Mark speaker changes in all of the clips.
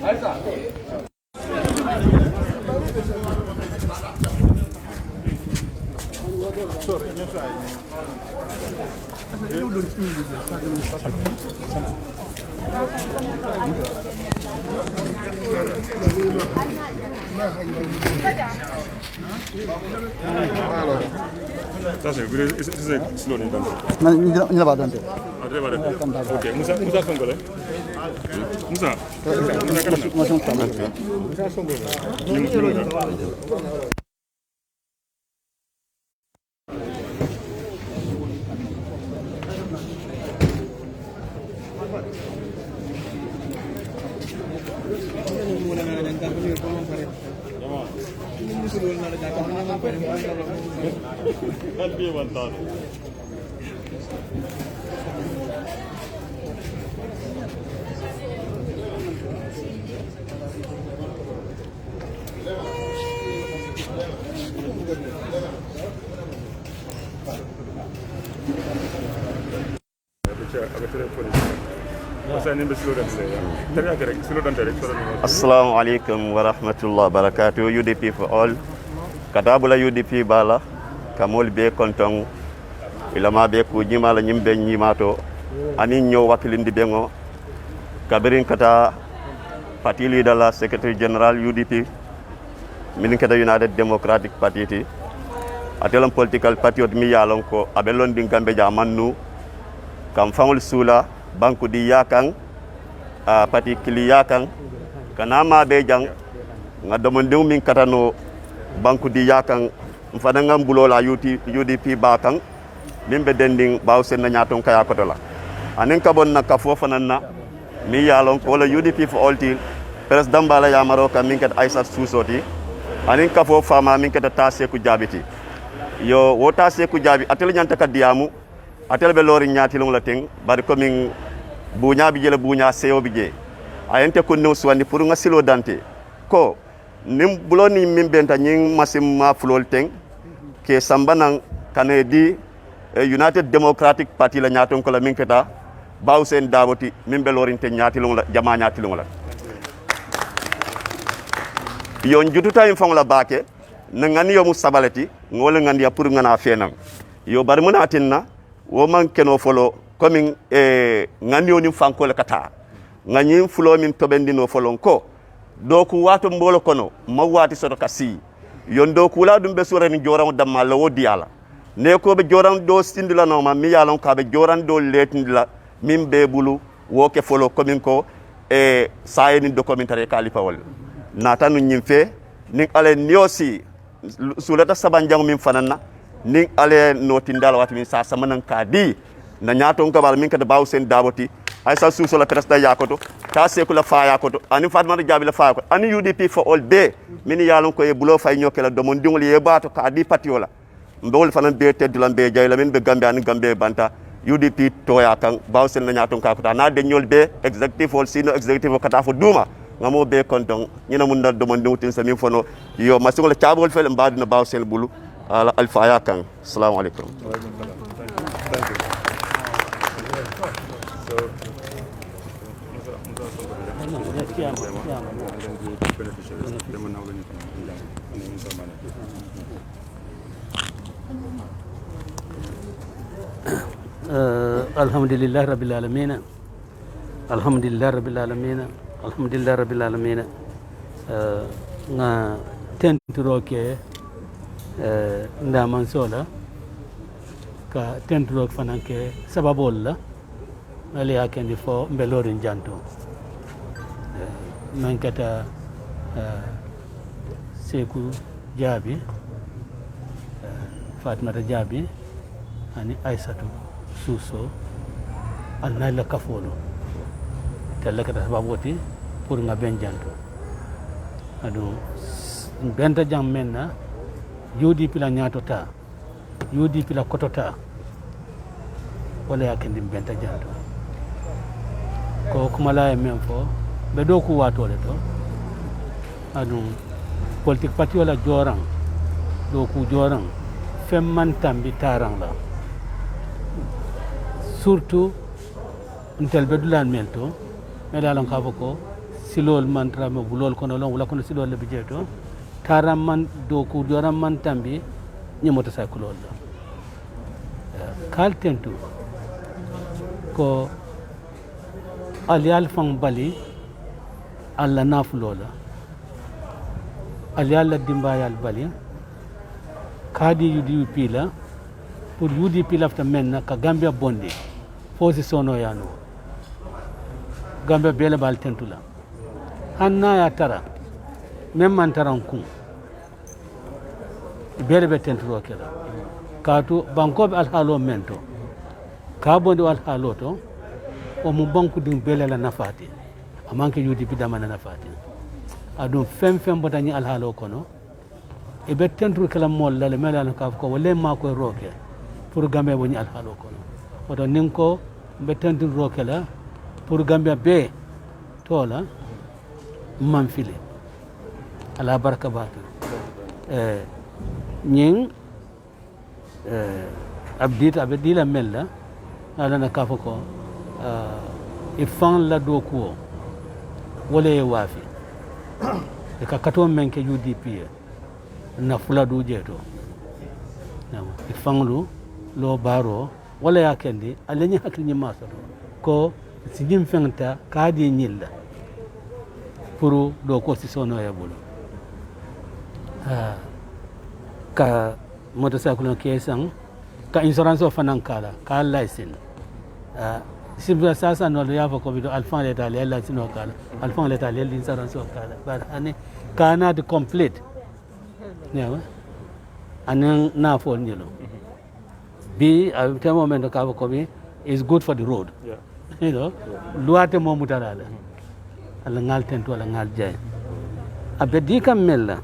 Speaker 1: Attention, c'est slow ni dan.
Speaker 2: Ni ba dante.
Speaker 1: Ok, Musa Songole. Musa. Musa Songole.
Speaker 3: Assalamu alaikum wa rahmatullahi wa barakatuh. UDP for all. Katabula UDP bala. Kamol be kontong. Ilama be ku jimala nyimbe nyimato. Ani nyo wakilindi bengo. Kabirin kata party leader la secretary general UDP. Minin kata United Democratic Party ti. Atelon political party mi yalon ko abelon din gambe jamannu. Kam fangol sula banku di yakang parti kili yakang kanama be jang nga domandeu min katano banku di yakang mfana ngam bulola UDP bakang mimbe dending bawsen na nyaton kaya kotola anen kabon na ka fofananna mi yalon ko la UDP for all til president bala ya maroka min kat Aisha Susoti anen ka fo fama min kat ta Saikou Jabbie yo wota Saikou Jabbie atel nyanta kadiamu atel be lori nyati long la teng bari ko min bunya bi jele bunya seyo bi je ayente ko no suwandi pour nga silo dante ko nim buloni min benta nyin masim ma flol teng ke sambanang kanedi United Democratic Party la nyaton ko la min keta bawsen daboti min be lori te nyati long la jama nyati long la yon jututa en fong la bake na ngani yo musabalati ngol ngandi ya pour ngana fenam yo bari mona tinna wo man keno folo coming ngani oni fanko le kata ngani fulo min tobendino folon ko do ku wato mbolo kono mawati soto kasi yondo kula dum be sura ni joran damma la wodi ala ne ko be joran do stindila no ma mi yalon ka be joran do letindila min be bulu wo ke folo coming ko sayeni documentary kalifa wol natanu nyimfe ni ale niosi sulata sabanjang min fanana ni ale notindal wat min sa samanan kadi na nyaton kabal min kada bawsen daboti Aisha Suso la presida yakoto ta Saikou la fa yakoto ani Fatma Jabbie la fa yakoto ani UDP for all be min yalon ko e bulo fay nyokela do mon dingol ye bato kadi patiola mbol fanan be teddulan be jayla min be gambe ani gambe banta UDP to yakan bawsen na nyaton kakota na de nyol be executive all sino executive kata fo duma ngamo be konton nyina mun do mon dingol tin sami fono yo masingol tabol fel mbadina bawsen bulu ala alfa yakan assalamu alaikum.
Speaker 4: Alhamdulillah rabbil alamin. Alhamdulillah rabbil alamin. Alhamdulillah rabbil alamin. Nga tenturo ke ndaman sola ka tenturo fanan ke sababol la ali akendi fo mbelorin janto man kata Saikou Jabbie Fatma Jabbie ani Aissatou Suso alnala kafolo tella kata sababoti pour nga ben janto adu benta jam menna UDP la nyatota UDP la kotota wala yakendi benta janto ko kumala e men fo be do ku watole to adu politique party wala joran do ku joran fem man tambi tarang la surtout ntel be dulan melto me dalon ka ko silol man trame bulol kono lon wala kono silol le bijeto taram man do ku joram man tambi ni motorcycle lol kal tentu ko aliyal fang bali alla nafulola aliyal dimbayal bali kadi UDP la pour UDP lafta menna ka Gambia bondi fosi sono yano Gambia bele bal tentula hanna ya tara même man taran kun bele be tenturo kala katu banko be alhalo mento ka bondi alhalo to o mu banku dum bele la nafati amanke UDP damana nafati adum fem botani alhalo kono e be tenturo kala mol la le melano ka ko wala ma ko roke pour Gambia boni alhalo kono oto ninko be tenturo kala pour Gambia be tola man fili ala barka batu ñing abdila mella ala na kafo ko e fan la do ko wala e wafi e ka kato men ke UDP na fula du jeto e fanlu lo baro wala ya kendi ala ñi hakli ñi masato ko si jim fengta kaadi ñilla pour do ko si sono ya bulu ka motorcycle ke sang ka insurance of fanan kala ka license sibra sasa no ya fa ko bido alfan leta le license no kala alfan leta le insurance of kala but ani kana de complete ne wa anan na fo ñilo bi a te moment ka ko bi is good for the road you know luate mo mutarala ala ngal tento ala ngal jay abedi kam mella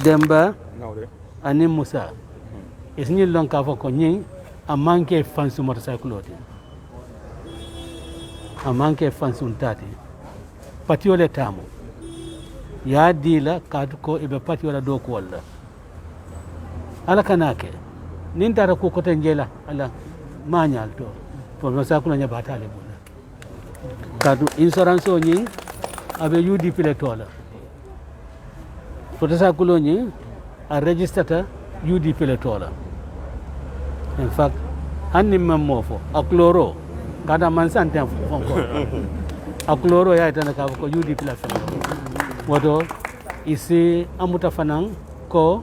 Speaker 4: demba ani musa isni lon ka ko nyi amanke fansu motorcycle oti amanke fansu tati patiole tamo ya dila kadu ko ibe patiola do ko walla ala kanake nin tara ko ko tenjela ala mañal to pour motorcycle nya batale bu kadu insurance o ñing abe UDP le tola motorcycle o ñing a registrata UDP le tola in fact hanni mam mofo akloro kada man santen fonko akloro ya itana ka ko UDP la fena wodo isi amuta fanan ko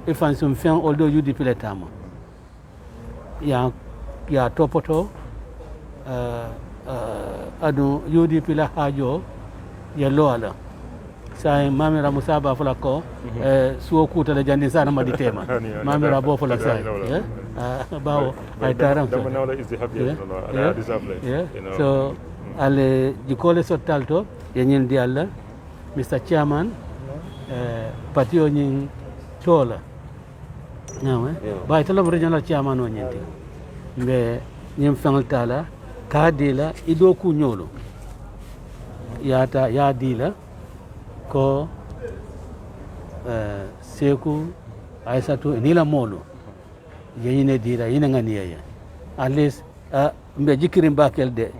Speaker 4: ifansum fen oldo UDP le tama ya topoto adu UDP la hajo ya loala sai mamira musaba fula ko suo kuta le jandi sana maditema mamira bo fula sai bawo ay taram so ale jikole sotalto ya nyin di alla Mr. Chairman patio nyin tola nawe bay tala regional chairman o nyinti be nyim fangal tala kadila ido ku nyolo ya dila ko Saikou Aissatou nila molo yeyine dira yina nganiya at least mbe jikirim bakel de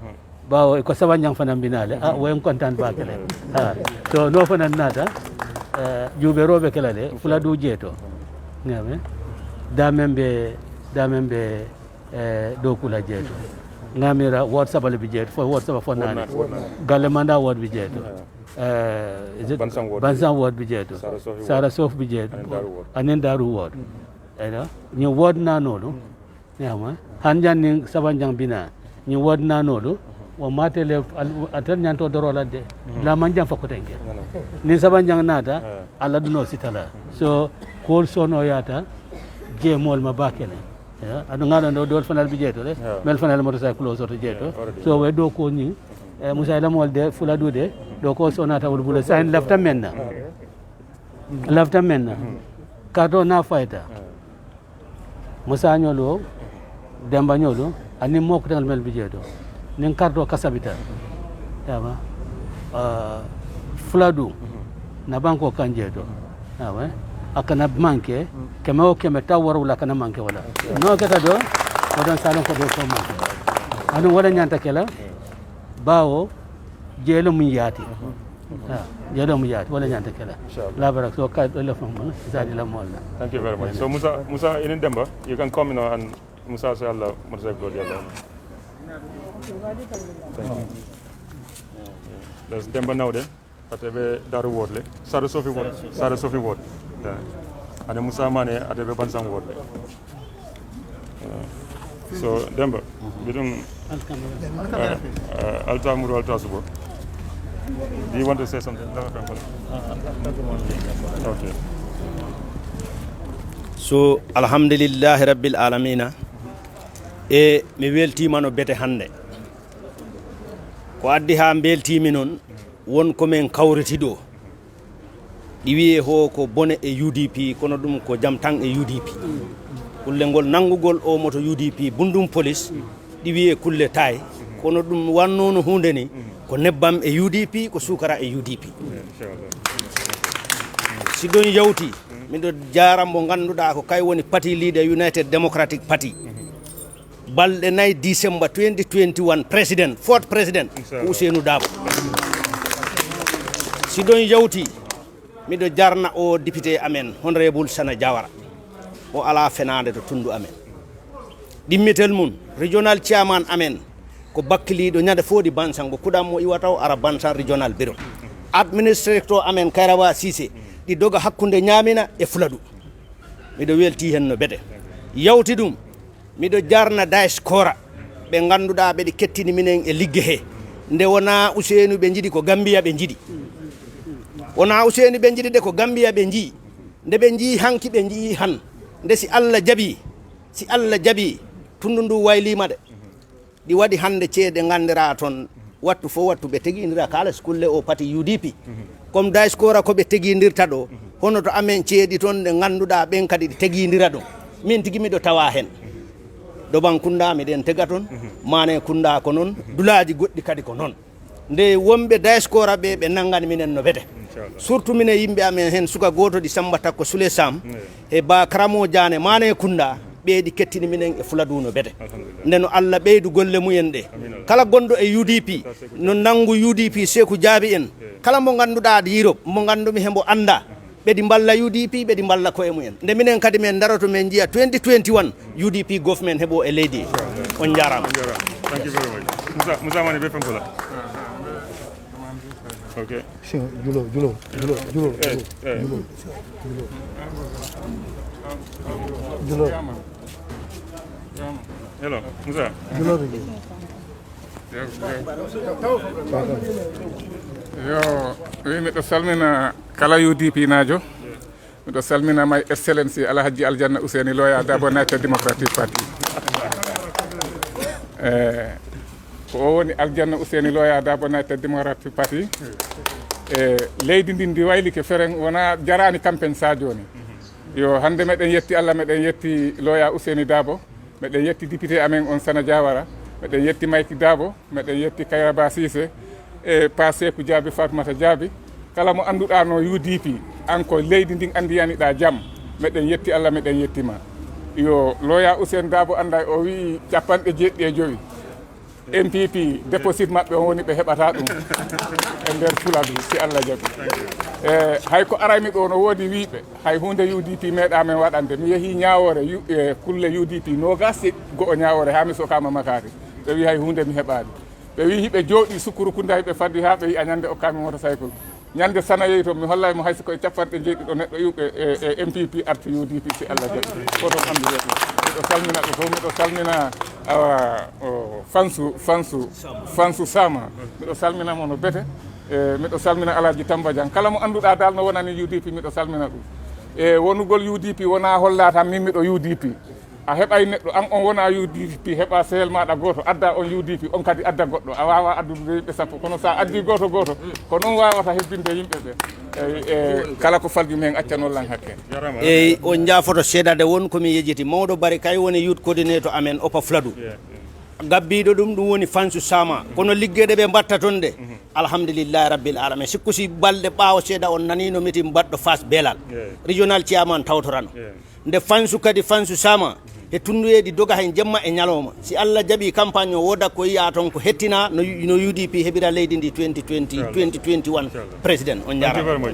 Speaker 4: bawo ko sabanyang fanam binale wayen kontan bakele so no fanan nata jube robe kelale fula du jeto ngame damembe do kula jeto ngamira whatsapp le bijet fo whatsapp fo nani galemanda word bijeto Bansan word bijeto Sara Sof bijeto anen daru word ni word na nolu nyama hanjan ni sabanjang bina ni word na nolu wa matele atan nyanto dorola de la manjang fakotenke ni sabanjang nata ala duno sitala so kol sono yata je mol ma bakele adu ngado do dol fanal bijeto le mel fanal motorcycle o soto jeto so we do ko ni musa ila mol de fula dude do ko sonata wol bula sain lafta menna kato na faita musa nyolo demba nyolo ani mok tangal mel bijeto nin karto kasabita yama fula du na banko kanjeto yawa akana manke kema o kema tawar wala kana manke wala no kata do wadon salon ko do ko manke anu wala nyanta kala bawo jeelo mum yaati jeelo mum yaati wala ñanta kala la barak so kay do lefon mon sadi la molla.
Speaker 1: Thank you very much. So Musa in Demba, you can come and Musa say Allah motorcycle Allah. Thank you. There's Demba now there. Atebe Daru ward le. Sara Sofi ward. Yeah. And Musa Mane atebe Bansang ward le. So Demba, bidung Alta Muru Alta Subo. Do you want to say something? Okay.
Speaker 2: So alhamdulillahi rabbil alamina e mi weltima no bete hande ko addi ha beltimi non won ko men kawriti do ɗi wiye ho ko bone e UDP kono ɗum ko jam tan e UDP kulle ngol nangugol o moto UDP bundum police ɗi wiye kulle tay kono ɗum wannono hunde ni ko nebbam e UDP ko sukara e UDP si ɗon yawti miɗo jaram mo ganduɗa ko kay woni party leader United Democratic Party balɗe 9 December 2021 president fourth president Ousseynou Dabo si ɗon yawti miɗo jarna o député amen honorable Sana Diawara o ala fenade to tundu amen ɗimmitel mum regional chairman amen ko bakkiliɗo ñande foodi bansango kuɗam mo iwataw ara bansan regional bureau administrateur amen Kairawa Cissé ɗi doga hakkunde ñamina e Fuladu miɗo welti hen no bete yawti ɗum miɗo jarna diaspora ɓe ganduɗa ɓeɗe kettini minen e ligge he nde wona Ousseynou ɓe jiiɗi ko Gambia ɓe jiiɗi wona Ousseynou ɓe jiiɗi de ko Gambia ɓe jii nde ɓe jii hanki ɓe jii han nde si Allah jaaɓi tundu ndu waylima de ɗi waɗi hande ceede gandira toon wattu fo wattu ɓe teguidira kala skulle o pati UDP comme diaspora ko ɓe teguidirta ɗo hono to amen ceeɗi toon ɗe ganduɗa ɓen kadi ɗe teguidira ɗum min tigui miɗo tawa hen ɗoɓan kunda miɗen tega toon mane kunda ko noon dulaji goɗɗi kadi ko noon nde wonɓe diaspora ɓe nanggani minen no bete surtout minen yimɓe amen hen suka goto ɗi Samba Takko Soule Sam e ba Karamo Diane mane kunda ɓeydi kettini minen e Fuladu no bete ndeno Allah ɓeydu golle mumen ɗe kala gonɗo e UDP no nanggu UDP Saikou Jabbie en kala mo ganduɗa Europe mo gandumi hembo anda ɓeɗi balla UDP ɓeɗi balla koye mumen nde minen kadi min daroto min jiya 2021 UDP government heɓo e leydi on jarama.
Speaker 1: Thank you very much. Musa Mane be fankola. Okay.
Speaker 5: Julo.
Speaker 1: Hello, Musa.
Speaker 6: Yo, miɗo salmina kala UDP najo. Miɗo salmina my excellency Alhaji Aljanna Ousseynou Loya Dabo United Democratic Party. Ko o woni Aljanna Ousseynou Loya Dabo United Democratic Party. Leydi ndin ndi waylike fereng wona jarani campagne sa joni. Yo hande meɗen yetti Allah meɗen yetti Loya Ousseynou Dabo meɗen yetti député amen on Sana Diawara meɗen yetti Mayki Dabo meɗen yetti Kairaba Cissé e pa Saikou Jabbie Fatoumata Jabbie kala mo anduɗa no UDP an ko leydi ndin andiyaniɗa jaam meɗen yetti Allah meɗen yettima yo Loya Ousseynou Dabo anda o wi 75 MPP déposit maɓɓe on woni ɓe heɓata ɗum e nder Fuladu si Allah jaaɓi hay ko araymi ɗo no woodi wiiɓe hay hunde UDP meeɗa men waɗande mi yeehi ñawore kulle UDP nogasi go'o ñawore ha mi sokama makari ɓe wi hay hunde mi heɓani ɓe wi hiɓe jooɗi Sukuru Kunda hiɓe faddi ha ɓe wi a ñande okkami motocycle ñande Sana yeehi to mi hollay mo hayso koye capanɗe jeeɗiɗo neɗɗo yuɓe e MPP arti UDP si Allah jaaɓi koton andu weɗo miɗo salmina ɓe fof miɗo salmina Fansu Sama miɗo salminamo no bete miɗo salmina Alaji Tamba Diang kala mo anduɗa dal no wonani UDP miɗo salmina ɗum e wonugol UDP wona holla tan min miɗo UDP a heɓay neɗɗo an on wona UDP heɓa sehel maɗa goto adda on UDP on kadi adda goɗɗo a wawa addude yimɓe sappo kono sa addi goto ko noon wawata hebbinde yimɓe ɓe e kala ko falji men accanollan hakke
Speaker 2: eyyi on jaafoto seedade won komi yejiti mawɗo Bari kay woni youth coordinator amen Opa Fuladu gabbiɗo ɗum woni Fansu Sama kono liggueɗe ɓe mbatta toon de alhamdulillahi rabbil alamin sikku si balɗe ɓaawo seeɗa on nanino meeting mbaɗɗo Fass Belal regional chairman tawtorano nde Fansu kadi Fansu Sama e tunduyeedi doga hen jemma e ñalowma si Allah jaɓi campagne o woda ko yiya toon ko hettina no UDP heɓira leydi ndi 2021 président on jarama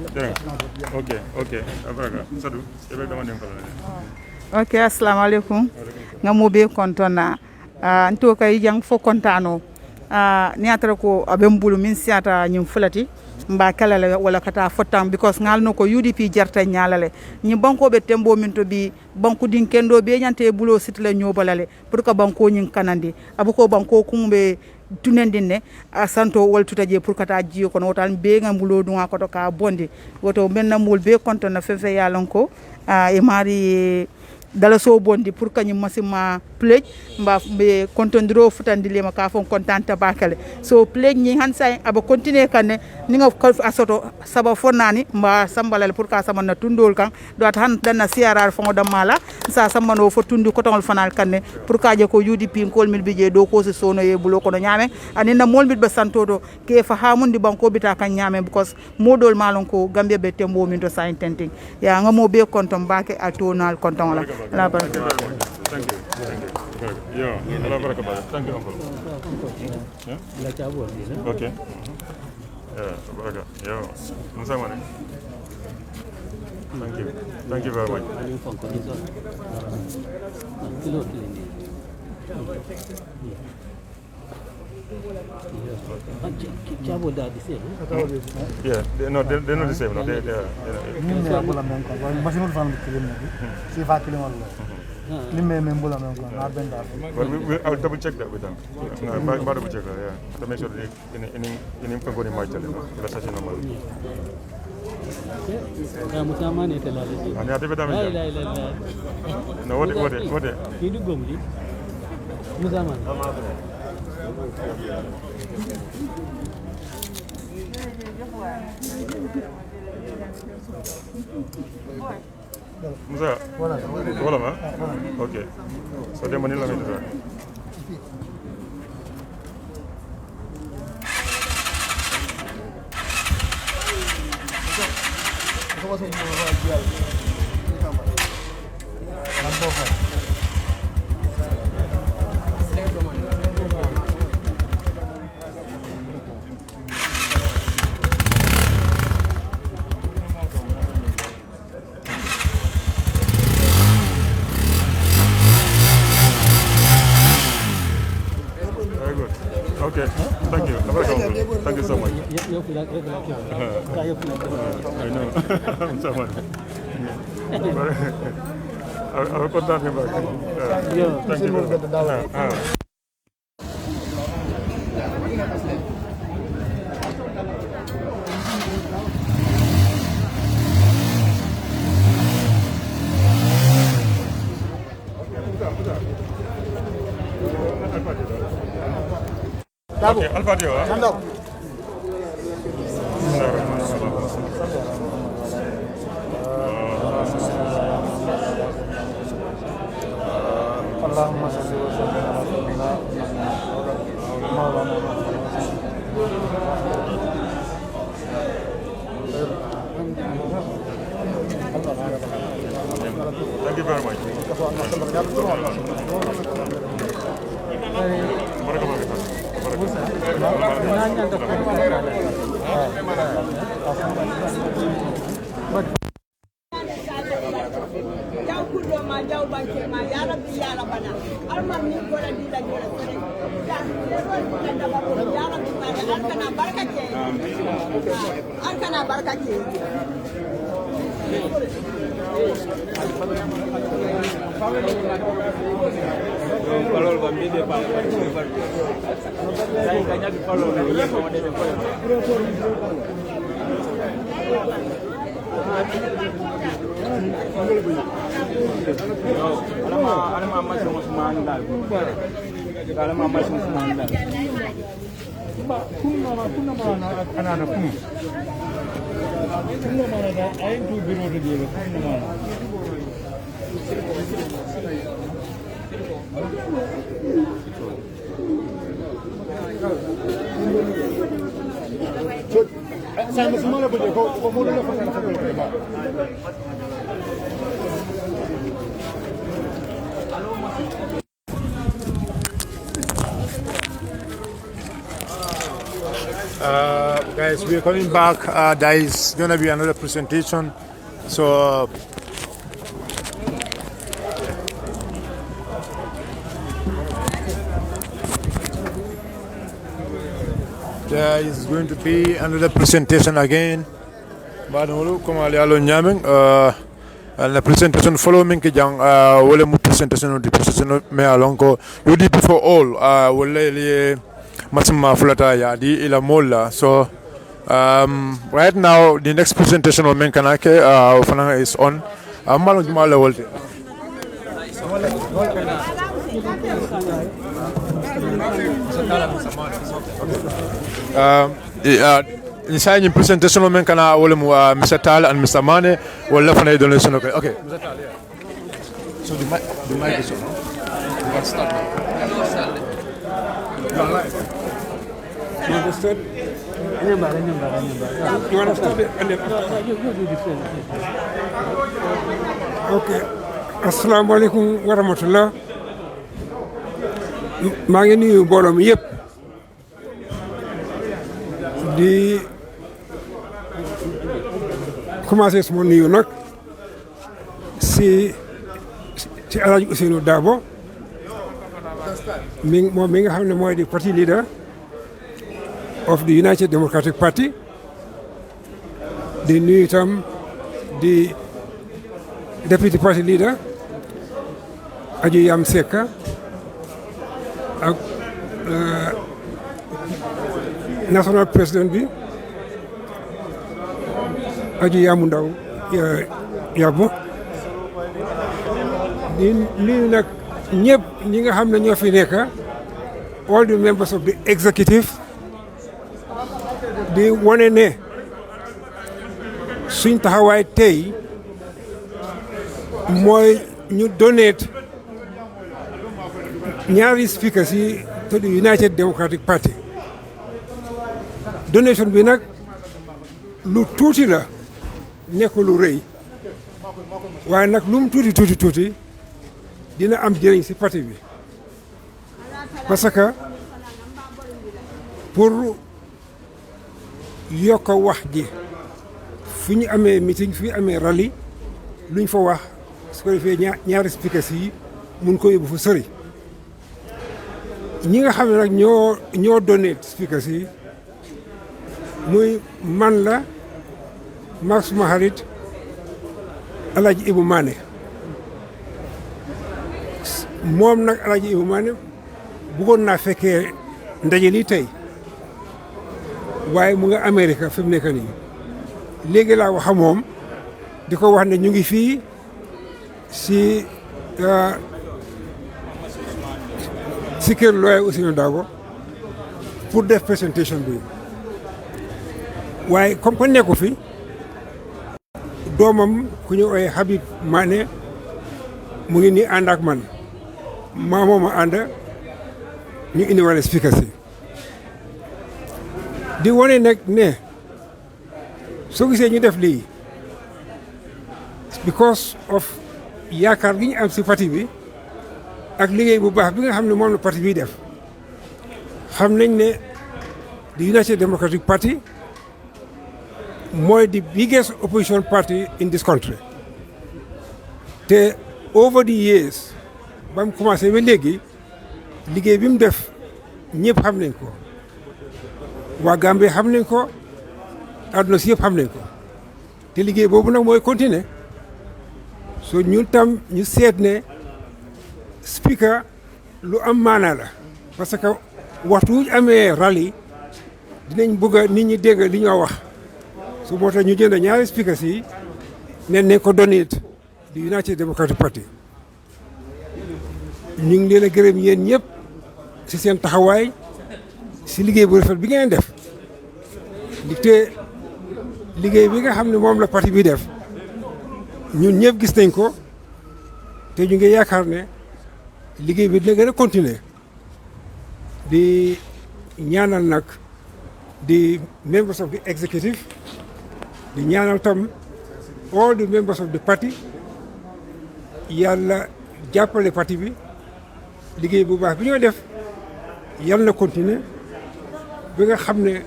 Speaker 5: ok assalamu aleykum ngamo be kontona nto kay jang fo kontano ni atara ko abembulu min siata nyim fulati mba kalale wala kata fotam because ngalno ko UDP jarta nyalale ni banko be tembo min to bi banku din kendo be nyante bulo sitla nyobalale pour que banko nyin kanandi abuko banko kumbe tunendinne a santo waltuta je pour kata jiyo kono wotal be ngambulo dunga ko to ka bondi woto menna mul be kontona fefe yalonko e mari dala so bondi pour kany masima plej mba be contondiro futandile ma ka fon contente bakale so plej ni hansa aba continuer kanne ni nga asoto saba fonani mba sambalal pour ka sama na tundol kan do at han dana siarar fon da mala sa sama no fo tundu ko tongol fanal kanne pour ka je ko UDP kol mil bije do ko se sono ye bulo ko no nyame anina mol bit be santodo ke fa hamundi banko bita kan nyame because modol malon ko gambia be tembo min to sain tenting ya nga mo be kontom bake a tonal kontom la la baraka.
Speaker 1: Thank you. Yeah, Allah baraka bada. Thank you, uncle. Yeah? Okay. Yeah, baraka. Yeah. Musa mane. Thank you. Thank you very much. Yeah, they're not the same. No, they're but I'll double check that with them. I'll double check that, yeah. To make sure that in can go in my channel. That's such a normal. No, Musa, wala ma? Okay. So dem manila mi dara. Okay, thank you. Thank you so much. I know. I'm someone. I will contact him back. Thank you. Okay, Al-Fatiha.
Speaker 7: Allahumma salli wa sallim ala sayyidina Maulana
Speaker 1: Thank you very much.
Speaker 8: Jauh kudo ma jauh bangke ma ya Rabbi ya Rabbana alman ni gora di la gora sere ya kanda babu ya Rabbi ma alkana barakate
Speaker 9: Kalau kami dia pak, saya tanya di kalau dia mau dia Kalau mama semua anda, kalau mama semua anda. Kuna mana anak-anak kuna. Kuna mana dah, air tu biru dia. Kuna mana.
Speaker 7: Saya masih mana boleh kau mula nak pasal apa lagi pak? Guys, we're coming back. There is going to be another presentation. So, there is going to be another presentation again. But la presentation following ki jang wala mu presentation di presentation me alonko UDP for all wala li masma flata ya di ila molla. So right now the next presentation of men kanake fana is on amalo jumala wolte inside the presentation of men kana wala mu Mr. Tal and Mr. Mane wala fana donation okay Mr. Tal, yeah. So the mic is on. You can start now. You are live. You understand? You understand it? And then
Speaker 10: okay. Assalamu alaikum wa rahmatullah. maa ngi nuyu mbooloo mi yëpp di commencé sama nuyu nag si Alhaji Ousseynou Dabo moom mi nga xam ne mooy di party leader of the United Democratic Party di nuyu itam di deputy party leader Aji Yam Seka ak national president bi Aji Yamu Ndaw Yabo di nuyu nag ñëpp ñi nga xam ne ñoo fi nekk all the members of the executive di wane ne suñ taxawaay tey mooy ñu donate ñaari speakers yi to the United Democratic Party donation bi nag lu tuuti la nekk lu rëy waaye nag lu mu tuuti dina am jëriñ si parti bi parce que pour yokk wax ji fu ñu amee meeting fu ñu amee rally luñ fa wax su ko defee ñaari speakers yi mun ko yóbbu fu sori ñi nga xam ne nag ñoo donate speakers yi muy man la mag suma xarit Alhaji Ibu Mané moom nag Alhaji Ibu Mané bëggoon naa fekkee ndaje lii tey waaye mu nga Amérique fi mu nekk nii léegi laa wax moom di ko wax ne ñu ngi fii si kër lawyer Ousseynou Dabo pour def présentation bi waaye comme que nekku fi doomam ku ñu ooyee Habib Mané mu ngi nii ànd ak man maa ma ànd ñu indi wala speaker si di wane nag ne soo gisee ñu def lii because of yaakaar gi ñu am si parti bi ak liggéey bu baax bi nga xam ne moom la parti bi def xam nañ ne the United Democratic Party mooy the biggest opposition party in this country te over the years ba mu commencé ba léegi liggéey bi mu def ñëpp xam nañ ko waa Gambie xam nañ ko àdduna si yëpp xam nañ ko te liggéey boobu nag mooy continuer so ñun tam ñu seet ne speaker lu am maanaa la parce que waxtu wu ñu amee rally dinañ bëgg a nit ñi dégg li ñoo wax su moo tax ñu jënd ñaari speakers yi ne ko donate di United Democratic Party ñu ngi leen a gërëm yéen ñëpp si seen taxawaay si liggéey bu rafet bi ngeen def te liggéey bi nga xam ne moom la parti bi def ñun ñëpp gis nañ ko te ñu ngi yaakaar ne liggéey bi dina gën a continuer di ñaanal nag di members of the executive di ñaanal tam all the members of the party yàlla jàppale parti bi liggéey bu baax bi ñoo def yal na continuer bi nga xam ne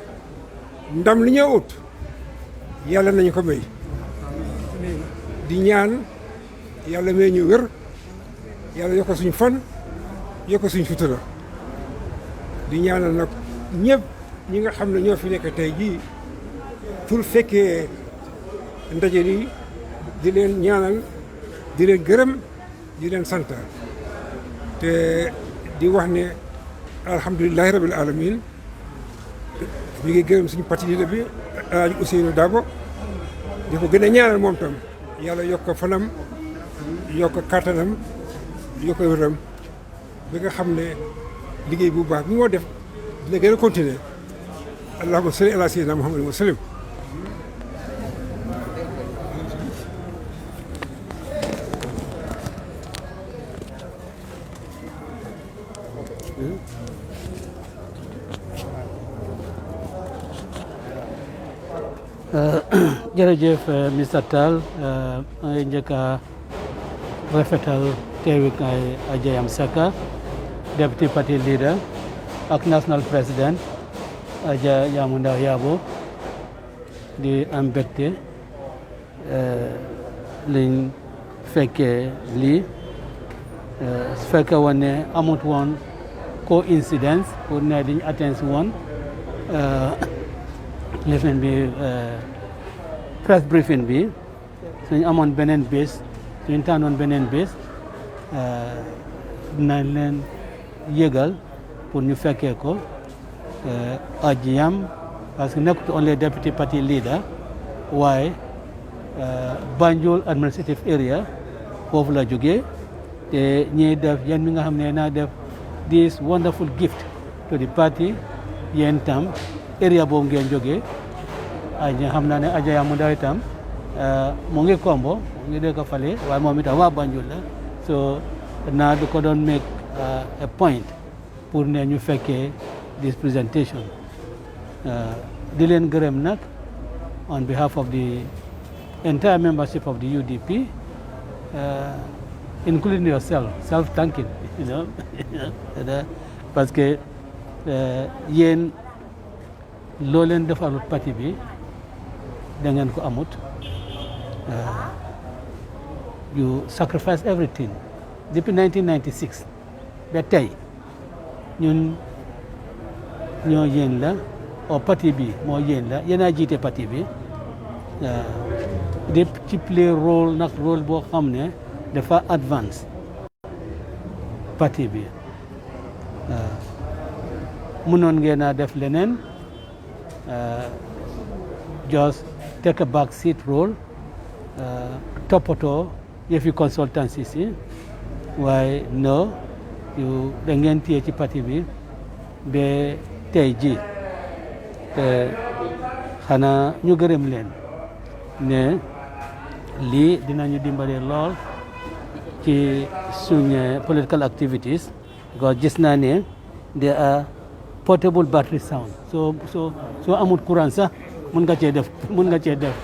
Speaker 10: ndam li ñoo ut yàlla nañu ko may di ñaan yàlla may ñu wér yàlla yokk suñu fan yokk suñu sutura di ñaanal nag ñëpp ñi nga xam ne ñoo fi nekk tey jii pour fekkee ndaje li di leen ñaanal di leen gërëm di leen sant te di wax ne alhamdulilahi rabil alamin mi ngi gërëm suñu parti leader bi Alaaji Ousseynou Dabo di ko gën a ñaanal moom tam yàlla yokk fanam yokk kàttanam yokk wéram bi nga xam ne liggéey bu baax bi moo def dina gën a continuer allahumma salli ala sayyidina muhammadin wa sallim
Speaker 4: jërëjëf Mr Tall maa ngi njëkk a rafetal teewukaay Adja Saka deputy party leader ak national president Adja Yamunda Yabo di am mbégte liñ fekkee lii su fekkee woon ne amut woon coïncidence pour ne diñ atteindre si woon lifin bi press briefing bi suñ amoon beneen bés suñ tànnoon beneen bés dinañ leen yëgal pour ñu fekkee ko ajiyam parce que nekkut only deputy party leader waaye Banjul administrative area foofu la jógee te ñiy def yéen mi nga xam ne naa def this wonderful gift to the party yéen tam area boobu ngeen jógee aja xam naa ne Adja Yamunda itam mu ngi Kombo mu ngi dëkk fale waaye moom itam waa Banjul la so naa du ko doon make a point pour ne ñu fekkee this presentation di leen gërëm nag on behalf of the entire membership of the UDP including yourself self-thanking you know parce que yéen loo leen defalut parti bi da ngeen ko amut you sacrifice everything depuis 1996 ba tey ñun ñoo yéen la o parti bi moo yéen la yéen a jiite parti bi di ci play rôle nag rôle boo xam ne dafa advance parti bi mënoon ngeen a def leneen just take a back seat role toppatoo yëfi consultancy si waaye no yu da ngeen téye ci parti bi ba tey ji xanaa ñu gërëm leen ne lii dinañu dimbale lool ci suñu political activities because gis naa ne there are portable battery sound so amul courant sax mun nga cee def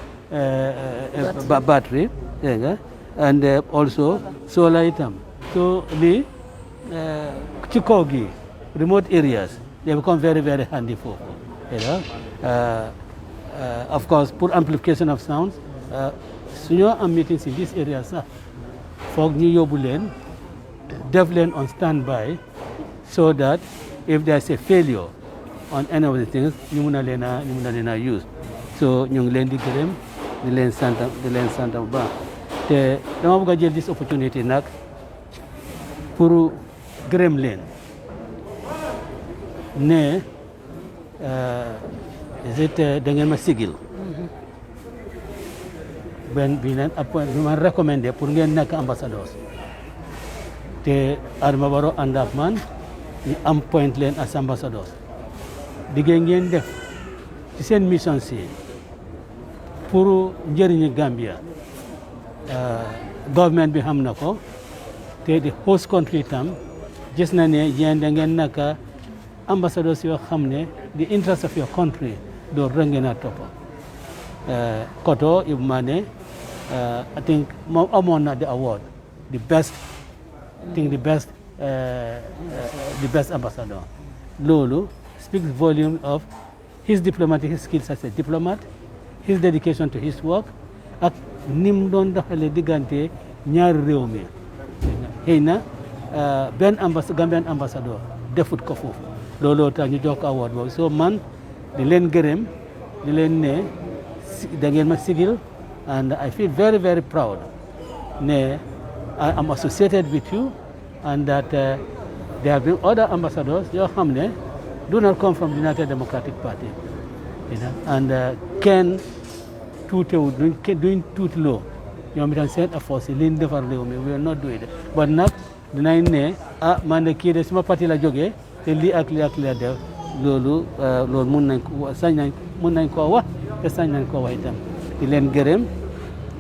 Speaker 4: battery dégg nga and also solar itam so lii ci kaw gi remote areas they become very very handy foofu you know of course pour amplification of sounds su ñoo am meetings in this area sax foog ñu yóbbu leen def leen on standby so that if there's a failure on any of the things ñu mun a leen a use so ñu ngi leen di gërëm di leen sant bu baax te dama bëgg a jël this opportunity nag pour gërëm leen ne da ngeen ma sigil benn bi leen appoint bi ma recommandé pour ngeen nekk ambassadeurs te Adama Barrow ànd ak man ñu am point leen as ambassadeurs liggéey ngeen def ci seen mission si pour njëriñu Gambia government bi xam na ko te di host country tam gis na ne yéen da ngeen nekk ambassadeurs yoo xam ne the interest of your country doo rek ngeen a topp Koto Ibu Mane I think moom amoon na the award the best the best ambassador. Lolo speaks volume of his diplomatic skills as a diplomat, his dedication to his work, ak nim doon doxale diggante ñaari réew mi xëy na benn Gambian ambassador defut ko foofu looloo tax ñu jox ko award boobu so man di leen gërëm di leen ne da ngeen ma sigil and I feel very very proud ne I am associated with you and that there have been other ambassadors yoo xam ne do not come from the United Democratic Party and kenn tuutewul duñ tuuti loo ñoom itam seen effort si liñ defar réew mi we will not do it but nag dinañ ne man de kii de suma parti la jógee te lii ak lii ak lii def loolu mun nañ ko mun nañ koo wax te sañ nañ koo wax itam di leen gërëm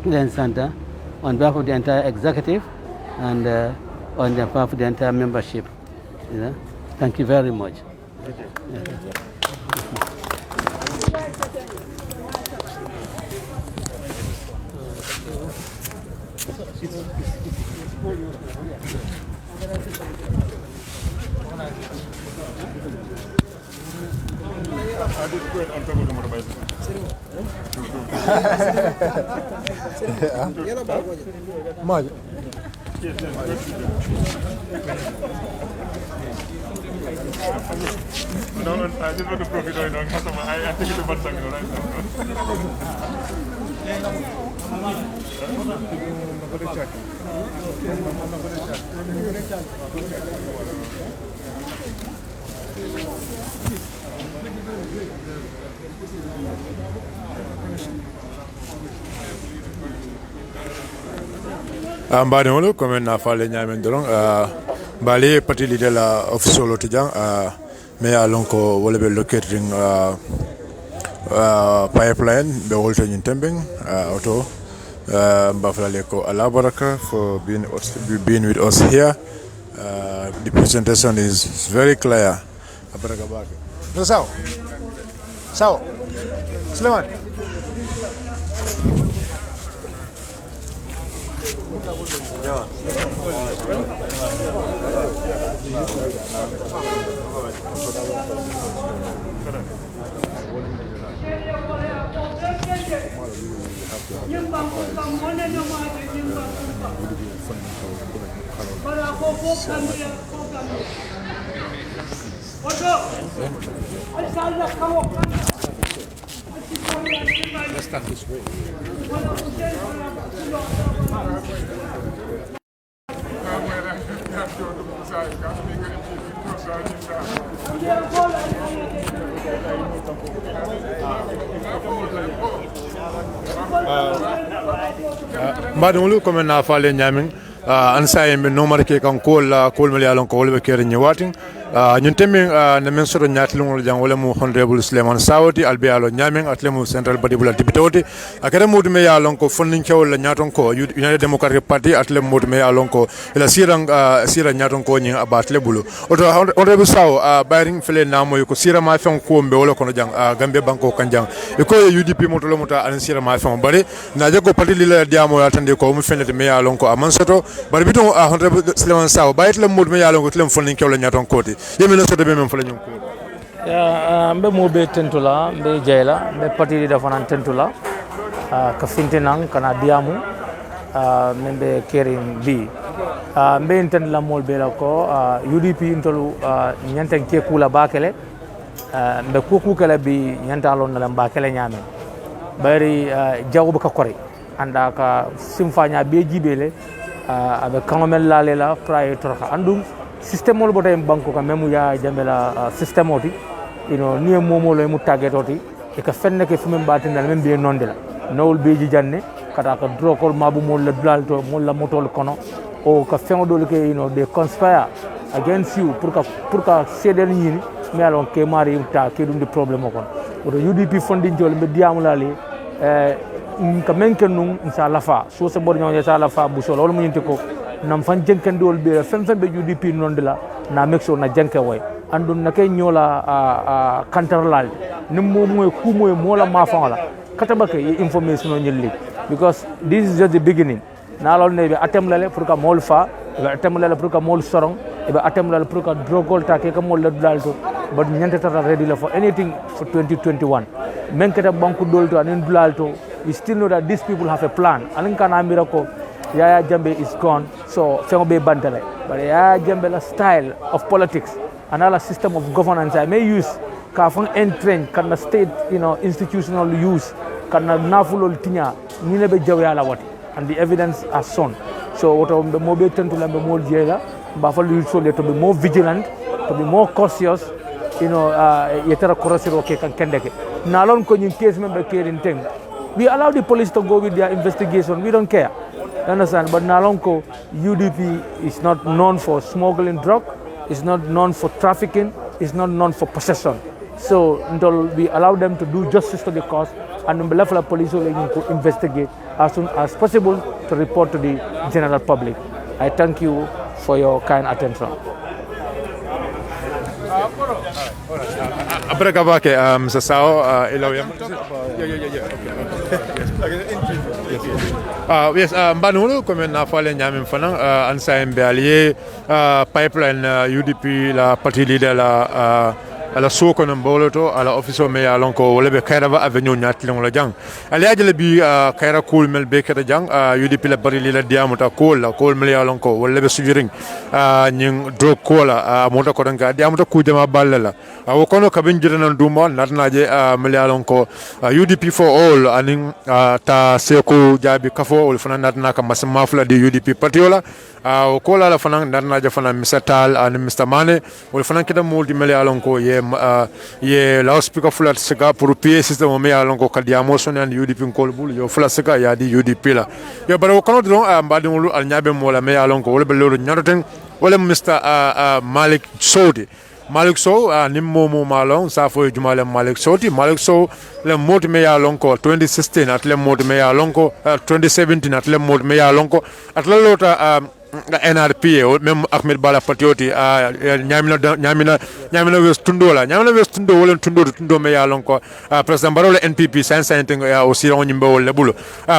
Speaker 4: di leen sant on behalf of the entire executive and on behalf of the entire membership thank you very much.
Speaker 1: No, I just want to profit on customer. I take it to one second, right?
Speaker 7: Mbadewolo comme na fale nyamen dorong bali parti leader la official tijang mais alon ko wala be locating pipeline be wolto nyin tembeng auto mbafale ko ala baraka for being with us here. The presentation is very clear. Abaraka bake no sao Suleiman
Speaker 10: Let's start this way.
Speaker 7: Mbadewolo comme na fale nyamen ansa me no marke kan ko la ko mel yalon ko wolbe kere nyawatin ñun temin na men soro ñaatlungol jang wala mu honorable Suleiman Sawoti albe yalo nyamen atlemu central body bula dibitoti akere mudu me yalon ko fonnin kewol la ñaton ko United Democratic Party atlem mudu me yalon ko ila sira ñaton ko ñi abatle bulu oto honorable Saw bayring fele namo ko sira ma fen ko mbe wala kono jang Gambia banko kanjang e ko UDP moto lo mota an sira ma fen bare na jago parti lila diamo yatande ko mu fenete me yalon ko amansoto bare biton honorable Suleiman Saw baytle mudu me yalon ko tlem fonnin kewol la ñaton ko yemino soto be men fala ñum ko
Speaker 11: mbe mo be tentula mbe jeyla mbe patiri da fanan tentula ka fintinan kana diamu mbe kerin bi mbe enten la mol be la ko UDP intolu nyanten ke kula bakele mbe kuku kala bi nyanta lon na bakele nyame bari jawbu ka kore anda ka simfanya be jibele abe kangomel la lela praye torka andum système mol botem banko ka memu ya jambela système oti ni momo lo mu tagetoti e ka fenne ke fumem batinal mem be nondela nawol beji janne kata ka drokol mabu mol la dlalto mol la motol kono o ka fendo ke they conspire against you pour ka ceder ñini mais alon ke mari ta ke dum de problème ko o UDP fondin jol be diamulali ka menken num inshallah fa so se bor ñoo inshallah fa bu solo mo ñinti ko nam fan jenken dol be fem be UDP nondela na make sure na jenke way andun na kay ñola kantarlal nim mo moy ku moy mola ma fa la kataba ke information on ñelli because this is just the beginning na lol ne be atem lale pour ka mol fa atem lale pour ka mol sorong ebe attempt la pour ka drogol ta ke ka mol la dulal to but nyante tata ready la for anything for 2021 men keta banku dolto anin dulal to we still know that these people have a plan anin kana miracle Yaya Jammeh is gone so fengo be bantale but Yaya Jammeh la style of politics and our system of governance I may use ka fang entrench kana state institutional use kana nafulol tinya ni ne be jawya la wati and the evidence has shown so woto be mo be tentu la be mo jela ba fa lu so to be more vigilant to be more cautious yetara korosiro ke kan kendeke nalon ko nyin case member caring thing we allow the police to go with their investigation we don't care you understand but nalon ko UDP is not known for smuggling drug is not known for trafficking is not known for possession so until we allow them to do justice to the cause and the level of police will investigate as soon as possible to report to the general public. I thank you for your kind attention.
Speaker 7: Mr. Sao, yes, Banulu, comme na fale nyamim fanang, ansa mbalier, pipeline UDP, la parti leader ala soko na mboloto ala officer me ya lonko wala be kairava avenue nyatlong la jang ali ajale bi kaira cool mel be kata jang UDP la bari la diamuta cool mel ya lonko wala be sujiring nying drop cola mota ko danga diamuta ku jama ballala o kono kabin jirana duma natnaje mel ya lonko UDP for all aning ta Saikou Jabbie kafo wala fana natna ka masma fula di UDP patiola o kola la fana natnaje fana Mr. Tal and Mr. Mane wala fana kita multi mel ya lonko ye loudspeaker flat sega pour PA system o me alongo kadiamo son and UDP ko bul yo flat sega ya di UDP la yo bara ko no don mbadi ngulu al nyabe mo la me alongo wala be lolu nyaroten wala Mr. Malik Sow nimmo mo malon sa fo jumale Malik Sow le mot me alongo 2016 at le mot me alongo 2017 at le mot me alongo at la lota NRP même Ahmed Bala Patioti nyamina wes tundo wala tundo me yalon ko president Barole NPP sense ya aussi on nyimbe wala bulo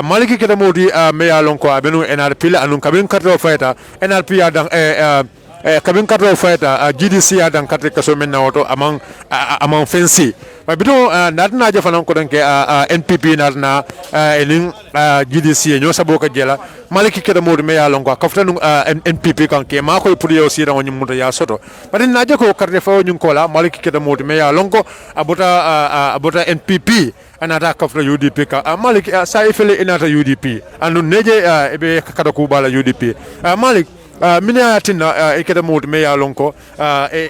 Speaker 7: maliki keda modi me yalon ko abenu NRP la anun kabin karto fayta NRP ya dan kabin karto fayta GDC ya dan katre kaso men na auto among fancy ba bidon natna je fanan ko danke NPP natna elin GDC nyo sabo ka jela maliki keda modi me yalon ko kaftanu NPP kan ke ma koy pour yo sira woni muta ya soto bari naje ko karde fa nyun ko la maliki keda modi me yalon ko abota NPP anata kafra UDP ka maliki sa ifele inata UDP anu neje ebe kada ku bala UDP malik mina tinna ikeda modi me yalon ko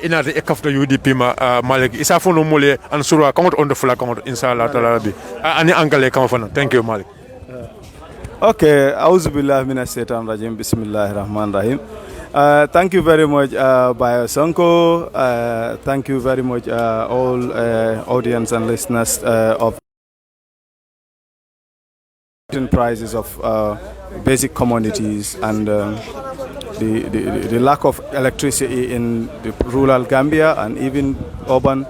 Speaker 7: inata kafra UDP ma malik isa fono mole an surwa kamot on the flag kamot inshallah taala bi ani angale kam fana thank you malik.
Speaker 12: Okay, auzubillah minash shaitan rajim, bismillahir rahmanir rahim. Thank you very much, Bayo Sonko. Thank you very much, all audience and listeners of prices of basic commodities and the lack of electricity in the rural Gambia and even urban.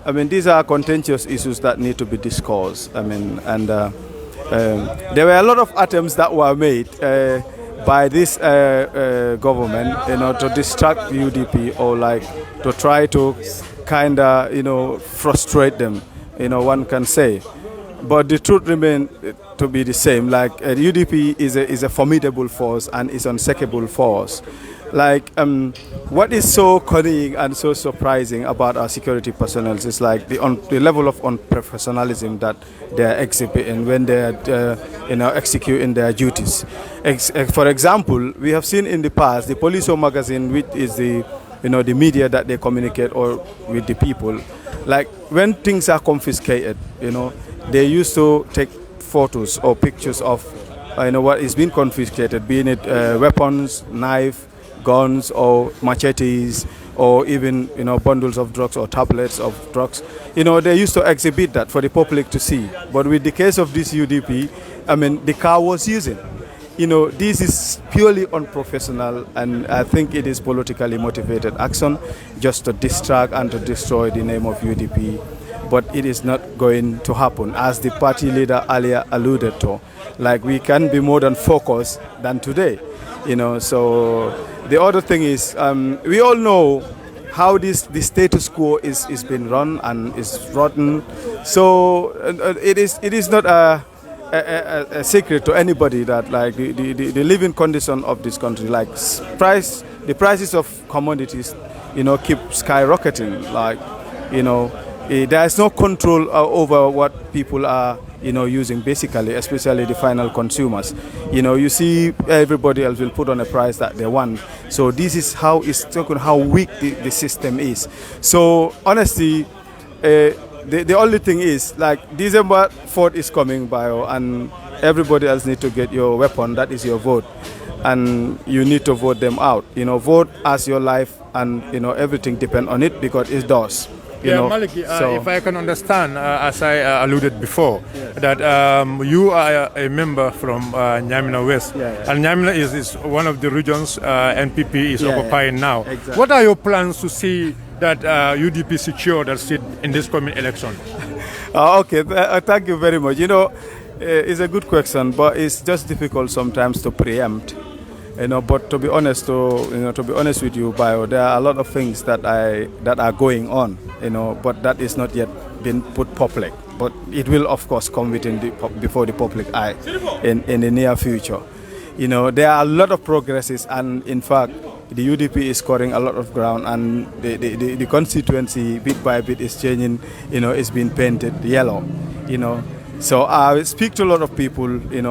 Speaker 12: I mean, these are contentious issues that need to be discussed. I mean, and there were a lot of attempts that were made by this government, to distract UDP or like to try to kind of, frustrate them, one can say. But the truth remains to be the same. Like UDP is a formidable force and is unshakable force. Like what is so cunning and so surprising about our security personnel is like the level of unprofessionalism that they are exhibiting when they are executing their duties. For example, we have seen in the past the Police magazine, which is the the media that they communicate or with the people. Like when things are confiscated, they used to take photos or pictures of what is being confiscated, being it weapons, knife, guns or machetes or even bundles of drugs or tablets of drugs. They used to exhibit that for the public to see. But with the case of this UDP, I mean, the car was using. This is purely unprofessional, and I think it is politically motivated action just to distract and to destroy the name of UDP. But it is not going to happen, as the party leader earlier alluded to. Like, we can be more than focused than today. So the other thing is, we all know how the status quo is been run and is rotten. So it is not a secret to anybody that like the living condition of this country, like the prices of commodities, keep skyrocketing. Like, there is no control over what people are, using basically, especially the final consumers. You see everybody else will put on a price that they want. So this is how it's talking how weak the system is. So honestly, the only thing is like December 4th is coming by, and everybody else need to get your weapon. That is your vote, and you need to vote them out. Vote as your life, and everything depends on it because it does.
Speaker 7: Maliki, if I can understand, as I alluded before, that you are a member from Nyamina West, and Nyamina is one of the regions NPP is occupying now.
Speaker 12: Exactly.
Speaker 7: What are your plans to see that UDP secure that seat in this coming election?
Speaker 12: Okay, thank you very much. It's a good question, but it's just difficult sometimes to preempt. But to be honest, with you, Bio, there are a lot of things that are going on, but that is not yet been put public. But it will, of course, come before the public eye in the near future. There are a lot of progresses, and in fact, the UDP is scoring a lot of ground, and the constituency bit by bit is changing. It's been painted yellow. So I speak to a lot of people. In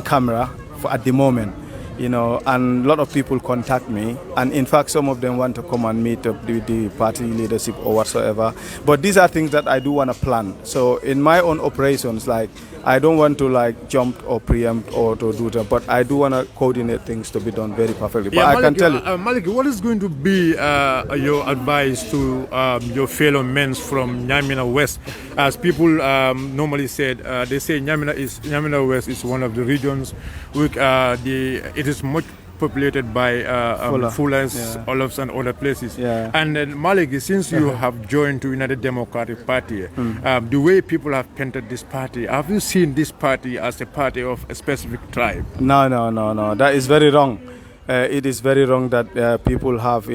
Speaker 12: camera. At the moment, and a lot of people contact me, and in fact some of them want to come and meet the party leadership or whatsoever. But these are things that I do want to plan. So in my own operations, like I don't want to jump or preempt or to do that, but I do want to coordinate things to be done very perfectly. But I can tell you,
Speaker 7: Maliki, what is going to be your advice to your fellow men from Nyamina West? As people normally said, they say Nyamina West is one of the regions which it is much populated by Fullers, Olofs, and other places. And Maliki, since you have joined to United Democratic Party, the way people have painted this party, have you seen this party as a party of a specific tribe?
Speaker 12: No. That is very wrong. It is very wrong that people have,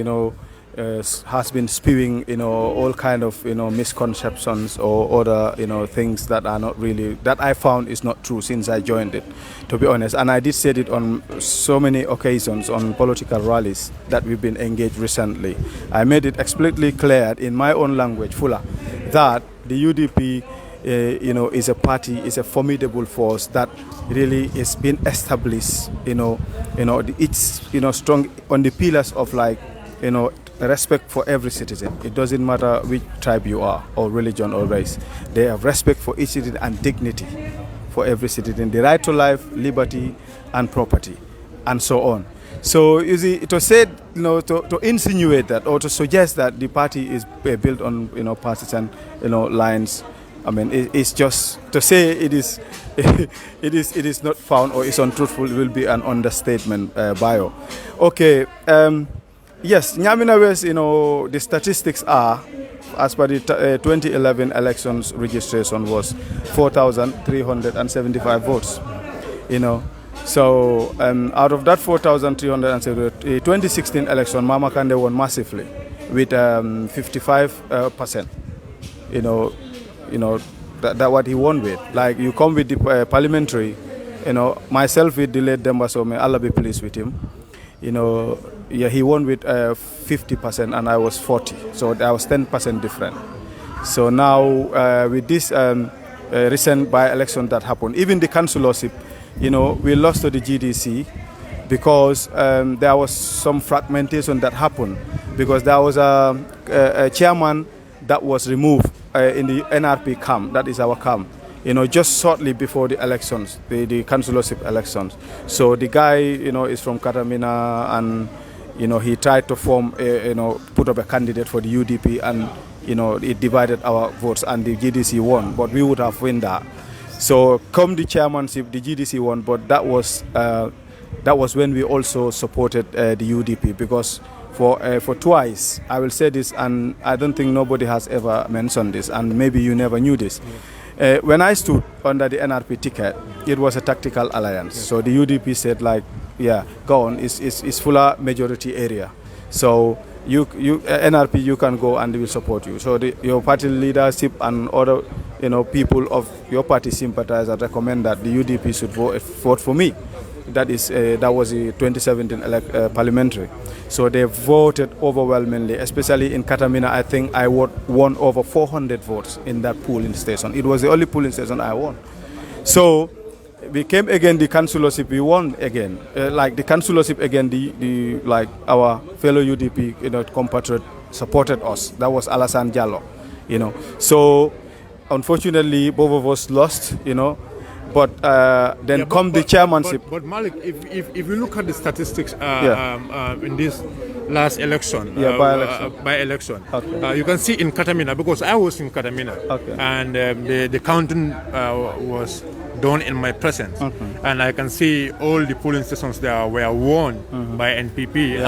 Speaker 12: has been spewing, all kind of, misconceptions or other, things that are not really, that I found is not true since I joined it, to be honest. And I did say it on so many occasions on political rallies that we've been engaged recently. I made it explicitly clear in my own language, Fula, that the UDP, is a party, is a formidable force that really is been established, it's, strong on the pillars of respect for every citizen. It doesn't matter which tribe you are, or religion, or race. They have respect for each citizen and dignity for every citizen. The right to life, liberty, and property, and so on. So you see, to say, to insinuate that or to suggest that the party is built on, partisan, lines. I mean, it's just to say it is, it is not found or is untruthful. It will be an understatement, Bio. Okay. Yes, Nyamina West, the statistics are, as per the 2011 elections registration was 4,375 votes, So out of that 4,375, 2016 election, Mama Kande won massively with 55%, that what he won with. Like you come with the parliamentary, myself with the late Demba Some, Allah be pleased with him. He won with 50% and I was 40%, so that was 10% different. So now with this recent by-election that happened, even the councillorship, we lost to the GDC because there was some fragmentation that happened because there was a chairman that was removed in the NRP camp, that is our camp. Just shortly before the elections, the councillorship elections. So the guy, is from Katamina, and he tried to form, put up a candidate for the UDP, and it divided our votes, and the GDC won. But we would have won that. So come the chairmanship, the GDC won, but that was when we also supported the UDP because for twice, I will say this, and I don't think nobody has ever mentioned this, and maybe you never knew this. When I stood under the NRP ticket, it was a tactical alliance. So the UDP said like, yeah, go on, it's fuller majority area. So you NRP, you can go and they will support you. So your party leadership and other people of your party sympathizers recommend that the UDP should vote for me. That was the 2017 parliamentary. So they voted overwhelmingly, especially in Katamina. I think I won over 400 votes in that polling station. It was the only polling station I won. So we came again, the councillorship, we won again. Like the councillorship again, like our fellow UDP compatriot supported us. That was Alassane Diallo, So unfortunately, both of us lost, But then come the chairmanship.
Speaker 7: But Malik, if you look at the statistics in this last election, by election, you can see in Katamina, because I was in Katamina, and the counting was done in my presence, and I can see all the polling stations there were won by NPP.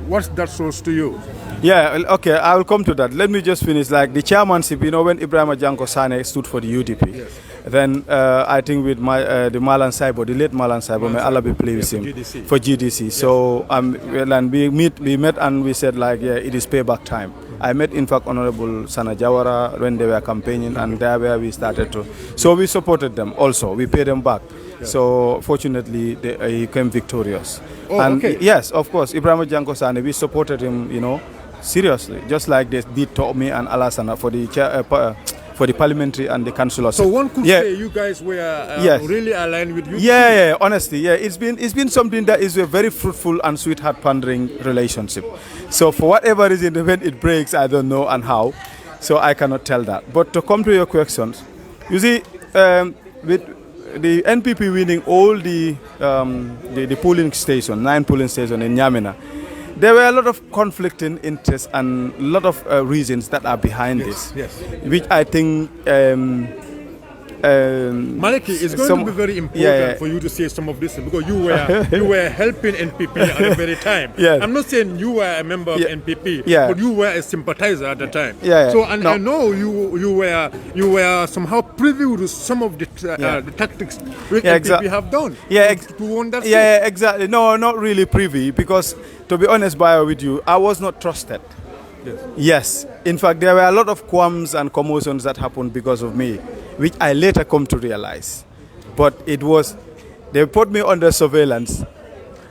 Speaker 7: What's that source to you?
Speaker 12: Yeah, okay, I will come to that. Let me just finish. Like the chairmanship, when Ibrahima Janko Sane stood for the UDP, then I think with the Malan Saibo, the late Malan Saibo, may Allah be pleased with him for GDC. Yes. So and we met and we said like, yeah, it is payback time. I met in fact Honorable Sana Jawara when they were campaigning, and there where we started to. So we supported them also. We paid them back. Yeah. So fortunately, he came victorious.
Speaker 7: Oh,
Speaker 12: and
Speaker 7: okay.
Speaker 12: Yes, of course, Ibrahima Janko Sane, we supported him, seriously, just like they did to me and Alassana for the parliamentary and the councillors.
Speaker 7: So one could say you guys were really aligned with you.
Speaker 12: Yeah, honestly, it's been something that is a very fruitful and sweetheart pandering relationship. So for whatever reason, when it breaks, I don't know and how, so I cannot tell that. But to come to your questions, you see, with the NPP winning all the polling station, 9 polling stations in Nyamena, there were a lot of conflicting interests and a lot of reasons that are behind this, which I think
Speaker 7: Maliki, it's going to be very important for you to say some of this, because you were helping NPP at the very time. I'm not saying you were a member of NPP, but you were a sympathizer at the time. So I know you were somehow privy to some of the tactics which NPP have done to win that seat.
Speaker 12: Exactly. No, not really privy, because to be honest, with you, I was not trusted. Yes. In fact, there were a lot of qualms and commotions that happened because of me, which I later come to realize. But they put me under surveillance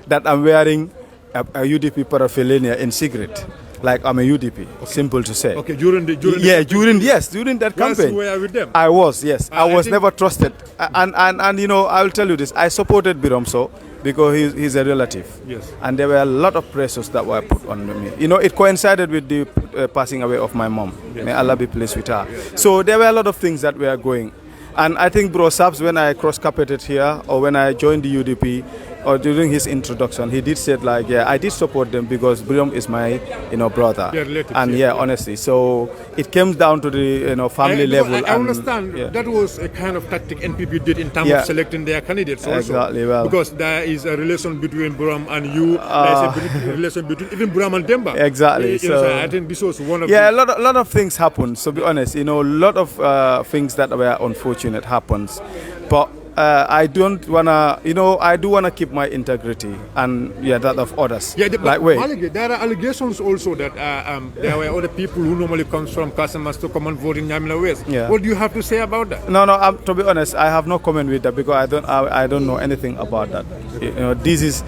Speaker 12: that I'm wearing a UDP paraphernalia in secret. Like I'm a UDP, simple to say.
Speaker 7: Okay, during that
Speaker 12: campaign.
Speaker 7: You were with them?
Speaker 12: I was, yes. I was never trusted. And I will tell you this, I supported Biromso because he's a relative.
Speaker 7: Yes.
Speaker 12: And there were a lot of pressures that were put on me. It coincided with the passing away of my mom. Yes. May Allah be pleased with her. Yes. So there were a lot of things that were going. And I think Bro Sabs, when I cross-carpeted here, or when I joined the UDP, or during his introduction, he did say like, I did support them because Briom is my, brother. And honestly, so it came down to the, family level.
Speaker 7: I understand that was a kind of tactic NPP did in terms of selecting their candidates also.
Speaker 12: Exactly, well.
Speaker 7: Because there is a relation between Briom and you, there is a relation between even Briom and Demba.
Speaker 12: Exactly.
Speaker 7: So I think this was one of
Speaker 12: a lot of things happened, so be honest, a lot of things that were unfortunate happens. But I don't wanna, I do wanna keep my integrity and that of others.
Speaker 7: There are allegations also that there were other people who normally comes from Casamas to come and vote in Nyamina West. What do you have to say about that?
Speaker 12: No. To be honest, I have no comment with that because I don't know anything about that. This is.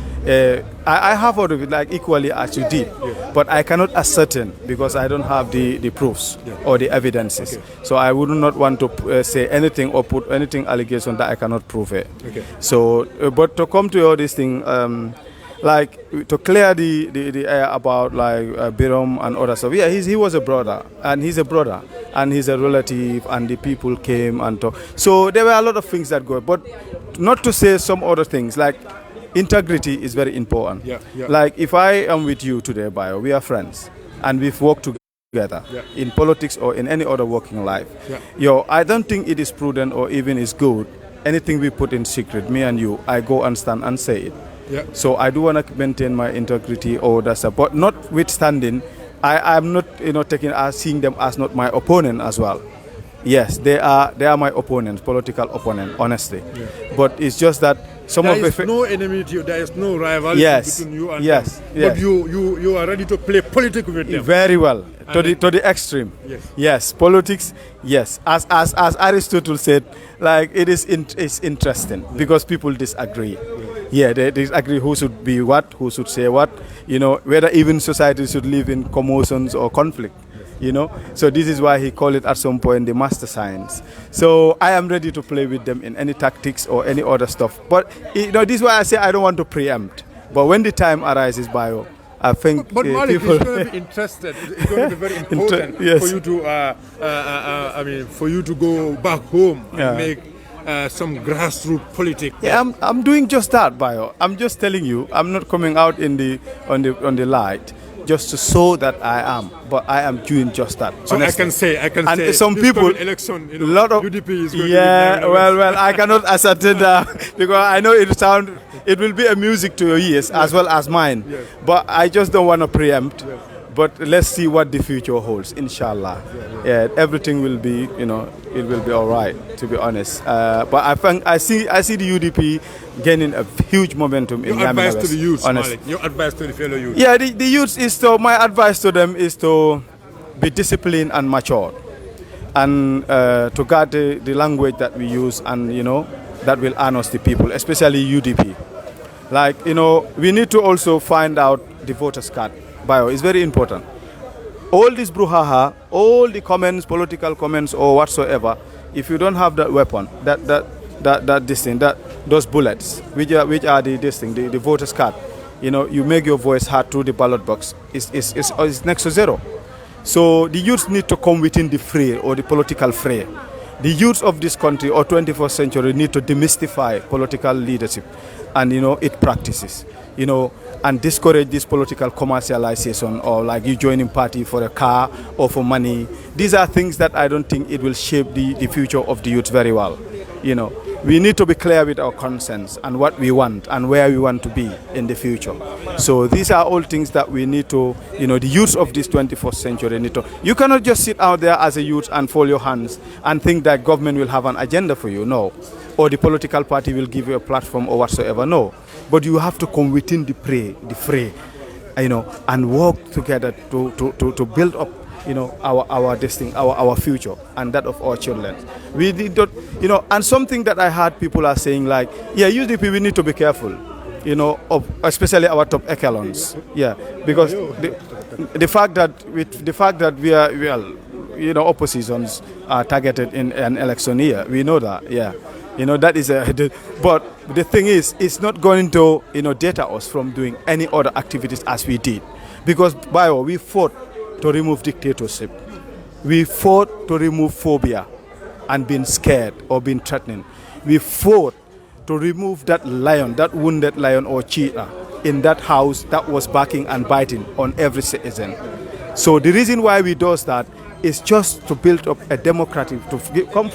Speaker 12: I have heard of it like equally as you did, but I cannot ascertain because I don't have the proofs or the evidences. Okay. So I would not want to say anything or put anything allegation that I cannot prove it.
Speaker 7: Okay.
Speaker 12: So, but to come to all this thing, like to clear the air about like Birom and other stuff. Yeah, he was a brother, and he's a brother, and he's a relative, and the people came and talked. So there were a lot of things that go, but not to say some other things like. Integrity is very important. Like if I am with you today, Bio, we are friends and we've worked together in politics or in any other working life. I don't think it is prudent or even is good. Anything we put in secret, me and you, I go and stand and say it. So I do want to maintain my integrity or that stuff, but notwithstanding, I'm not seeing them as not my opponent as well. Yes, they are my opponents, political opponent, honestly. Yeah. But it's just that
Speaker 7: there is no enmity, there is no rivalry between you and them. But you are ready to play politics with them.
Speaker 12: Very well, to the extreme. Yes, politics. Yes, as Aristotle said, like it's interesting because people disagree. Yeah, they disagree who should be what, who should say what. Whether even society should live in commotions or conflict. So this is why he called it at some point the master science. So I am ready to play with them in any tactics or any other stuff. But this is why I say I don't want to preempt. But when the time arises, Bio, I think
Speaker 7: but Malik is going to be interested. It's going to be very important for you to for you to go back home and make some grassroots politics.
Speaker 12: Yeah, I'm doing just that, Bio. I'm just telling you, I'm not coming out on the light just to show that I am, but I am doing just that.
Speaker 7: So honestly. I can say
Speaker 12: some people,
Speaker 7: election,
Speaker 12: a lot of
Speaker 7: UDP is going
Speaker 12: to be well, I cannot ascertain that because I know it will be a music to your ears as well as mine. Yes. But I just don't want to preempt. Yes. But let's see what the future holds, inshallah. Yeah, everything will be, it will be all right, to be honest. But I think I see the UDP gaining a huge momentum in Yamina West.
Speaker 7: Your advice to the youth, Malik. Your advice to the fellow youth.
Speaker 12: Yeah, the youth is my advice to them is to be disciplined and mature, and to guard the language that we use, and that will honor the people, especially UDP. Like we need to also find out the voters' card. Bio is very important. All this brouhaha, all the comments, political comments or whatsoever, if you don't have that weapon, those bullets, which are the voters' card, you make your voice heard through the ballot box, is next to zero. So the youth need to come within the fray or the political fray. The youth of this country or 21st century need to demystify political leadership and its practices. And discourage this political commercialization or like you joining party for a car or for money. These are things that I don't think it will shape the future of the youth very well. We need to be clear with our conscience and what we want and where we want to be in the future. So these are all things that we need to, the youth of this 21st century need to. You cannot just sit out there as a youth and fold your hands and think that government will have an agenda for you. No. Or the political party will give you a platform or whatsoever. No. But you have to come within the fray, and work together to build up, our future and that of our children. We need to, and something that I heard people are saying like, UDP we need to be careful, especially our top echelons. Yeah, because the fact that we are, oppositions are targeted in an election year, we know that. Yeah. That is but the thing is, it's not going to, deter us from doing any other activities as we did. Because, we fought to remove dictatorship. We fought to remove phobia and being scared or being threatening. We fought to remove that lion, that wounded lion or cheetah in that house that was barking and biting on every citizen. So the reason why we do that is just to build up a democratic, to come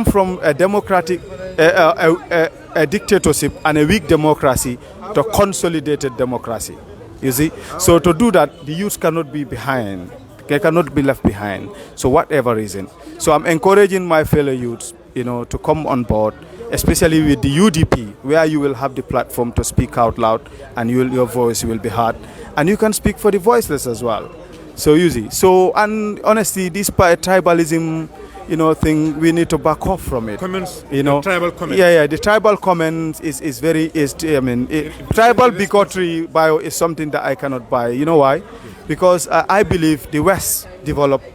Speaker 12: from a democratic, a dictatorship and a weak democracy to consolidated democracy. You see? So to do that, the youth cannot be behind. They cannot be left behind. So whatever reason. So I'm encouraging my fellow youths, to come on board, especially with the UDP, where you will have the platform to speak out loud and your voice will be heard. And you can speak for the voiceless as well. So you see. So, and honestly, this tribalism, thing, we need to back off from it.
Speaker 7: Comments, tribal comments.
Speaker 12: Yeah, the tribal comments tribal bigotry is something that I cannot buy. You know why? Because I believe the West developed,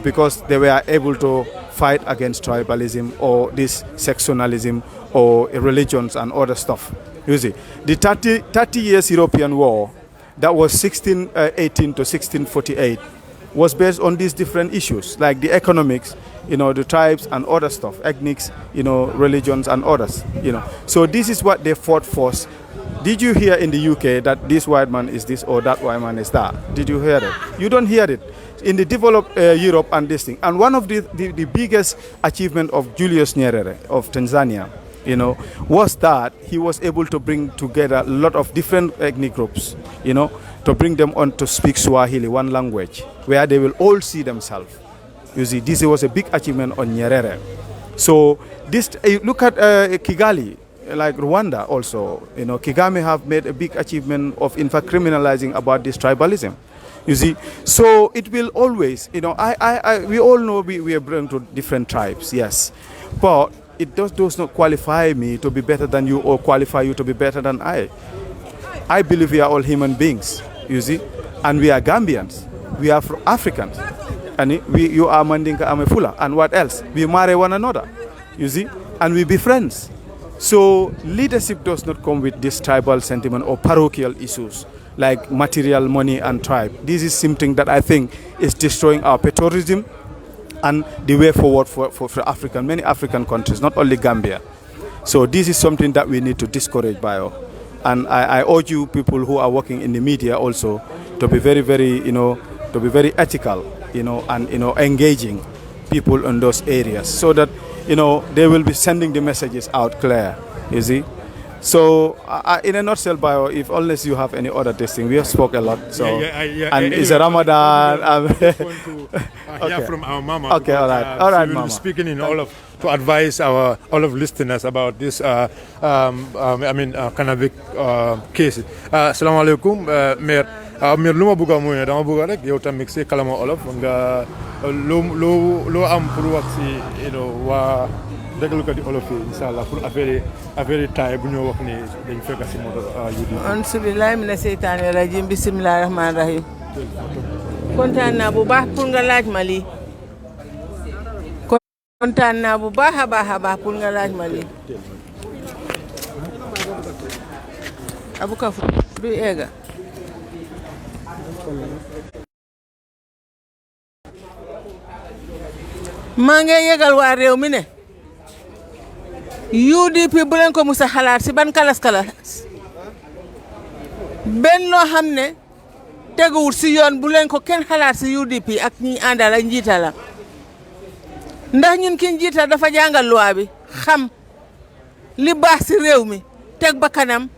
Speaker 12: because they were able to fight against tribalism or this sectionalism or religions and other stuff. You see, the 30 years European war, that was 1618 to 1648, was based on these different issues, like the economics, the tribes and other stuff, ethnics, religions and others, So this is what they fought for. Did you hear in the UK that this white man is this or that white man is that? Did you hear it? You don't hear it. In the developed Europe and this thing. And one of the biggest achievement of Julius Nyerere of Tanzania, was that he was able to bring together a lot of different ethnic groups, to bring them on to speak Swahili, one language, where they will all see themselves. You see, this was a big achievement on Nyerere. So this, look at Kigali, like Rwanda also. You know, Kagame have made a big achievement of, in fact, criminalizing about this tribalism. You see, so it will always, you know, we all know we are belong to different tribes, yes, but it does not qualify me to be better than you or qualify you to be better than I. I believe we are all human beings, you see, and we are Gambians, we are Africans, and you are Mandinka, I'm a Fula, and what else? We marry one another, you see, and we be friends. So leadership does not come with this tribal sentiment or parochial issues like material, money, and tribe. This is something that I think is destroying our patriotism and the way forward for many African countries, not only Gambia. So this is something that we need to discourage, Bio. And I urge you people who are working in the media also to be very, very, to be very ethical, and, engaging people in those areas so that, they will be sending the messages out clear, you see. So, in a nutshell, Bio, if unless you have any other testing, we have spoke a lot. So, and it's a Ramadan.
Speaker 7: Okay. From our mama.
Speaker 12: Okay, all right, mama.
Speaker 7: Speaking in to advise all of listeners about this, cannabis case. Assalamu alaikum, Mayor. Mayor, luma buga mo dama buga rek yow tamit ci kalama olof nga lo am pour wax ci wa déglu ko di olof yi inshallah pour affaire tay bu ñu wax ni dañ fekk ci moto yudi
Speaker 13: ansu billahi mina seytaane rajim bismillahir rahmanir rahim kontaan naa bu baax pour nga laaj ma lii kontaan naa bu baax a baax pour nga laaj ma lii abuka fu du ega maa ngi yëgal waa réew mi ne UDP bu leen ko musa xalaat si ban kalas benn loo xam ne teguwul si yoon bu leen ko kenn xalaat si UDP ak ñi àndal ak njiitalam ndax ñun ki njiital dafa jàngal loi bi xam li baax si réew mi teg bakkanam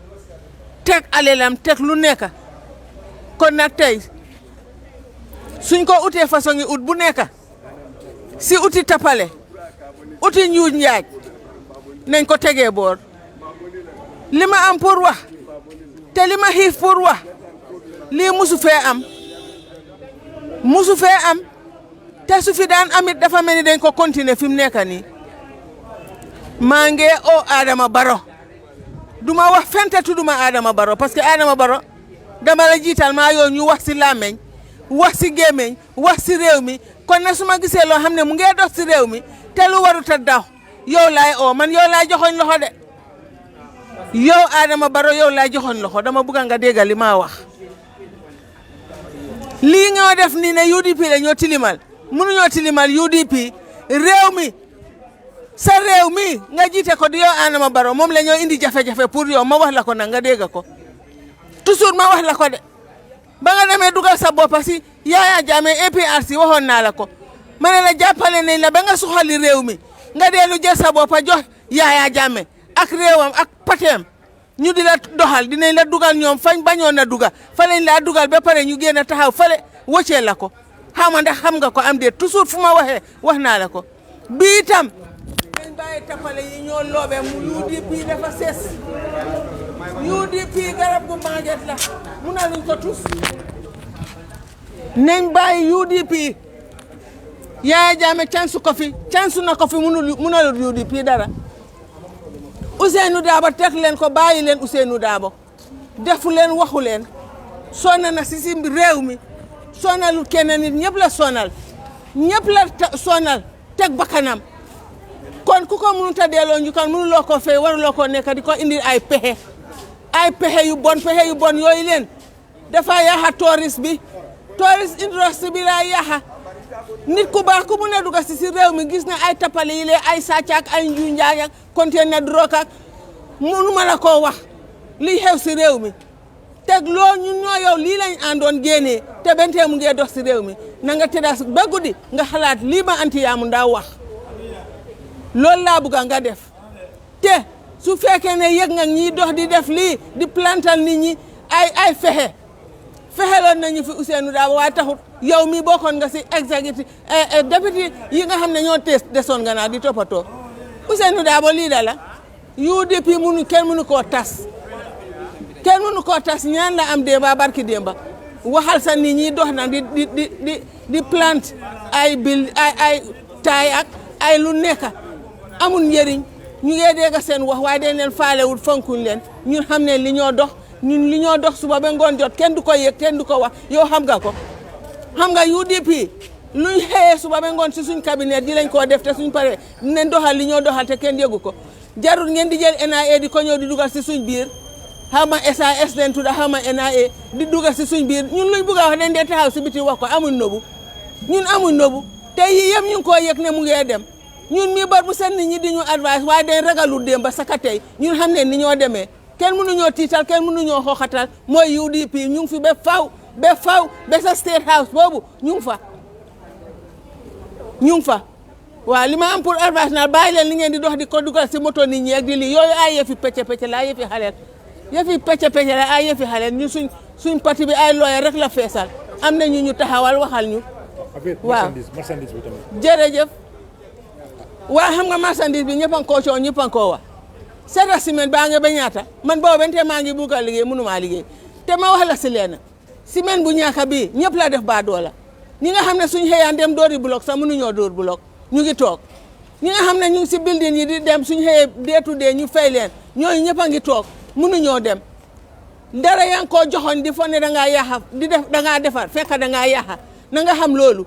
Speaker 13: teg alelam teg lu nekk kon nag tey suñ ko utee façon ngi ut bu nekk si uti tapale uti ñuuj njaaj nañ ko tegee boor li ma am pour wax te li ma xiif pour wax lii musu fee am te su fi daan amit dafa mel ni dañ ko continuer fi mu nekk nii maa ngi o Adama Barrow duma wax fente tudduma Adama Barrow parce que Adama Barrow dama la jiital maa yow ñu wax si làmmeñ wax si gémmeñ wax si réew mi kon na su ma gisee loo xam ne mu ngee dox si réew mi te lu warut a daw yow laay oo man yow laay joxoñ loxo de yow Adama Barrow yow laay joxoñ loxo dama bëgg nga déggal li ma wax lii nga def nii ne UDP la ñoo tilimal mënuñoo tilimal UDP réew mi sa réew mi nga jiite ko di yow Adama Barrow moom la ñoo indi jafe-jafe pour yow ma wax la ko nag nga dégg ko toujours ma wax la ko de ba nga demee dugal sa boppa si Yaya Jammeh APRC waxoon naa la ko ma ne la jàppale nañ la ba nga suxali réew mi nga dellu jël sa boppa jox Yaya Jammeh ak réewam ak pateem ñu di la doxal dinañ la dugal ñoom fañ bañoon na dugal fa lañ laa dugal ba pare ñu génn taxaw fale wëccee la ko xaw ma ndax xam nga ko am de toujours fu ma waxee wax naa la ko bii itam dañ bàyyi tapale yi ñoo loobe mu UDP dafa ses UDP garab gu màgget la mun na luñ ko tus nañ bàyyi UDP Yaya Jammeh cansu na ko fi munalul UDP dara Ousseynou Dabo teg leen ko bàyyi leen Ousseynou Dabo defu leen waxu leen sonna na si réew mi sonalul keneen nit ñëpp la sonal teg bakkanam kon ku ko mënut a delloo ñu kan mënuloo ko fay waruloo ko nekk di ko indi ay pexe yu bon yooyu leen dafa yaxa touriste industrie bi laa yaxa nit ku baax ku mun a dugg si réew mi gis na ay tapale yi lee ay sàcc ak ay njuuj njaaj ak conteneur drogue ak mënu ma la koo wax liy xew si réew mi teg loo ñun ñoo yow lii lañ àndoon génnee te bentee mu ngee dox si réew mi na nga tëddaas ba guddi nga xalaat lii ma anti yaamu ndaa wax loolu laa bëgg nga def te su fekkee ne yëg nga ñiy dox di def lii di plantal nit ñi ay fexeloon nañu fi Ousseynou Dabo waaye taxut yow mi bokkoon nga si executive député yi nga xam ne ñoo desoon nga naa di toppatoo Ousainou Darboe lii da la UDP kenn mënu koo tas ñaan la am démba barki démba waxal sa nit ñi dox na di plant ay taay ak ay lu nekk amul njëriñ ñu ngi dégg seen wax waaye dañ leen faalewul fonkuñ leen ñun xam ne li ñoo dox suba ba ngoon jot kenn du ko yëg kenn du ko wax yow xam nga ko xam nga UDP luñ xëyee suba ba ngoon si suñ cabinet di lañ koo def te suñ paree dinañ doxal li ñoo doxal te kenn yëgu ko jarul ngeen di jël NIA di ko ñëw di dugal si suñ biir xama SAS leen tudda xama NIA di dugal si suñ biir ñun luñ bugg a wax dañ dee taxaw si biti wax ko amuñ nobu te yii yëpp ñu ngi koo yëg ne mu ngee dem ñun mi bar bu seen nit ñi di ñu advice waaye dañ ragalu démb ba saka tey ñun xam ne ni ñoo demee kenn mënuñoo tiital kenn mënuñoo xooxatal mooy UDP ñu ngi fi ba faw ba sa state house boobu ñu ngi fa waaw li ma am pour advice naal bàyyi leen li ngeen di dox di ko dugal si moto nit ñi ak di lii yooyu ay yëfi pecce la ay yëfi xaleel ñu suñ parti bi ay lawyer rek la feesal am na ñu taxawal waxal ñu waaw
Speaker 7: marchandise bi tamit
Speaker 13: jërëjëf waaw xam nga marchandise bi ñëpp a koo coow ñëpp a koo wax seeta semaine baa nga ba ñaata man boobu bente maa ngi bugg a liggéey mënumaa liggéey te ma wax la si leen semaine bu ñaaka bii ñëpp la def baa doola ñi nga xam ne suñ xëyaan dem doori bloc sax mënuñoo door bloc ñu ngi toog ñi nga xam ne ñu ngi si building yi di dem suñ xëyee dee ñu fay leen ñooñu ñëpp a ngi toog mënuñoo dem dara yaa ngi koo joxoon di fo ne dangaa yaxa di def dangaa defar fekk dangaa yaxa na nga xam loolu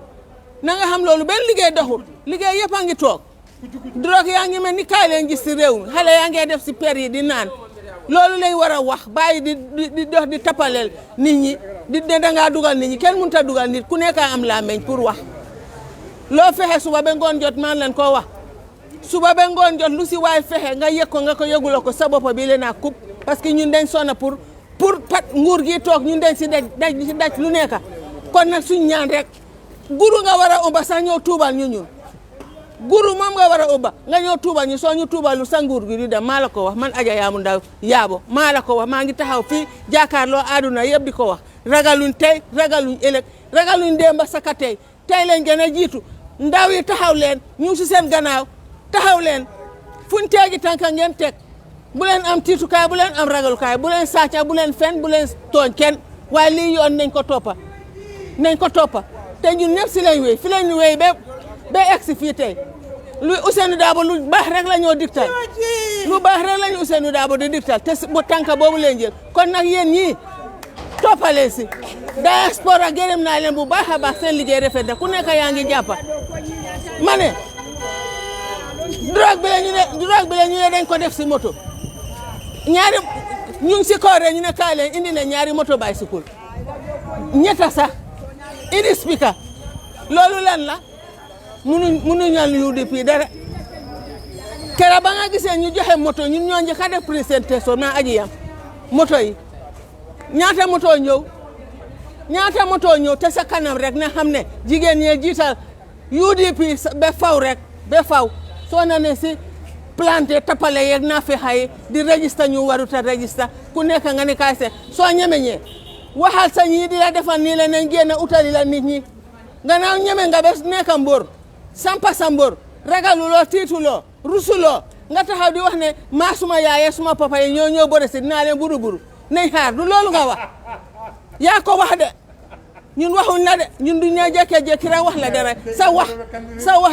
Speaker 13: benn liggéey doxul liggéey yëpp a ngi toog drogue yaa ngi mel ni kaay leen gis si réew mi xale yaa ngee def si per yi di naan loolu lañ war a wax bàyyi di dox di tapaleel nit ñi di ne dangaa dugal nit ñi kenn mënut a dugal nit ku nekk am laa meñ pour wax loo fexe suba ba ngoon jot man leen koo wax suba ba ngoon jot lu si waay fexe nga yëg ko nga ko yëguloo ko sa bopp bi leen a kub parce que ñun dañ sonna pour pat nguur gi toog ñun dañ si daj lu nekk kon nag suñ ñaan rek guru nga war a umba sax ñëw tuubal ñun guru moom nga war a umba nga ñëw tuubal ñu soo ñu tuubalu sa nguur gi du dem maa la ko wax man Aja Yaamu Ndaw Yaabo maa la ko wax maa ngi taxaw fii jàkkaarloo àdduna yëpp di ko wax ragaluñ tey ragaluñ ëllëg ragaluñ démba saka tey lañ gën a jiitu ndaw yi taxaw leen ñu si seen gannaaw taxaw leen fuñ teegi tànka ngeen teg bu leen am tiitukaay bu leen am ragalukaay bu leen sàcca bu leen fen bu leen tooñ kenn waaye lii yoon nañ ko toppa te ñun ñëpp si lañ wéy fi lañ wéy ba egsi fii tey lu Ousainou Darboe lu baax rek la ñoo diktal lu baax rek la ñu Ousainou Darboe di diktal te bu tànka boobu leen jël kon nag yéen ñii toppale si diaspora gërëm naa leen bu baax a baax seen liggéey rafet na ku nekk yaa ngi jàppa ma ne drogue bi la ñu ne dañ ko def si moto ñaari ñu ngi si koore ñu ne kaay leen indi leen ñaari moto bicycle ñetta sax indi speaker loolu lan la mënuñu UDP dara kera ba nga gisee ñu joxe moto ñun ñoo njëkk a def présentation naa aji yam moto yi ñaata moto ñëw te sa kanam rek na xam ne jigéen ñee jiital UDP ba faw rek ba faw soo na ne si planté tapale yeeg naa fi xaye di register ñu waruta register ku nekk nga ne kaay seet soo ñemeñee waxal sa ñii di la defal nii la nañ génn utali la nit ñi gannaaw ñeme nga bes nekk mbor sampa sa mbor ragaluloo tiituloo rusuloo nga taxaw di wax ne maa suma yaayee suma papa yi ñoo bore si dinaa leen buru nañ xaar du loolu nga wax yaa ko wax de ñun waxuñ la de ñun du ñee jékkee-jékki rek wax la dara sa wax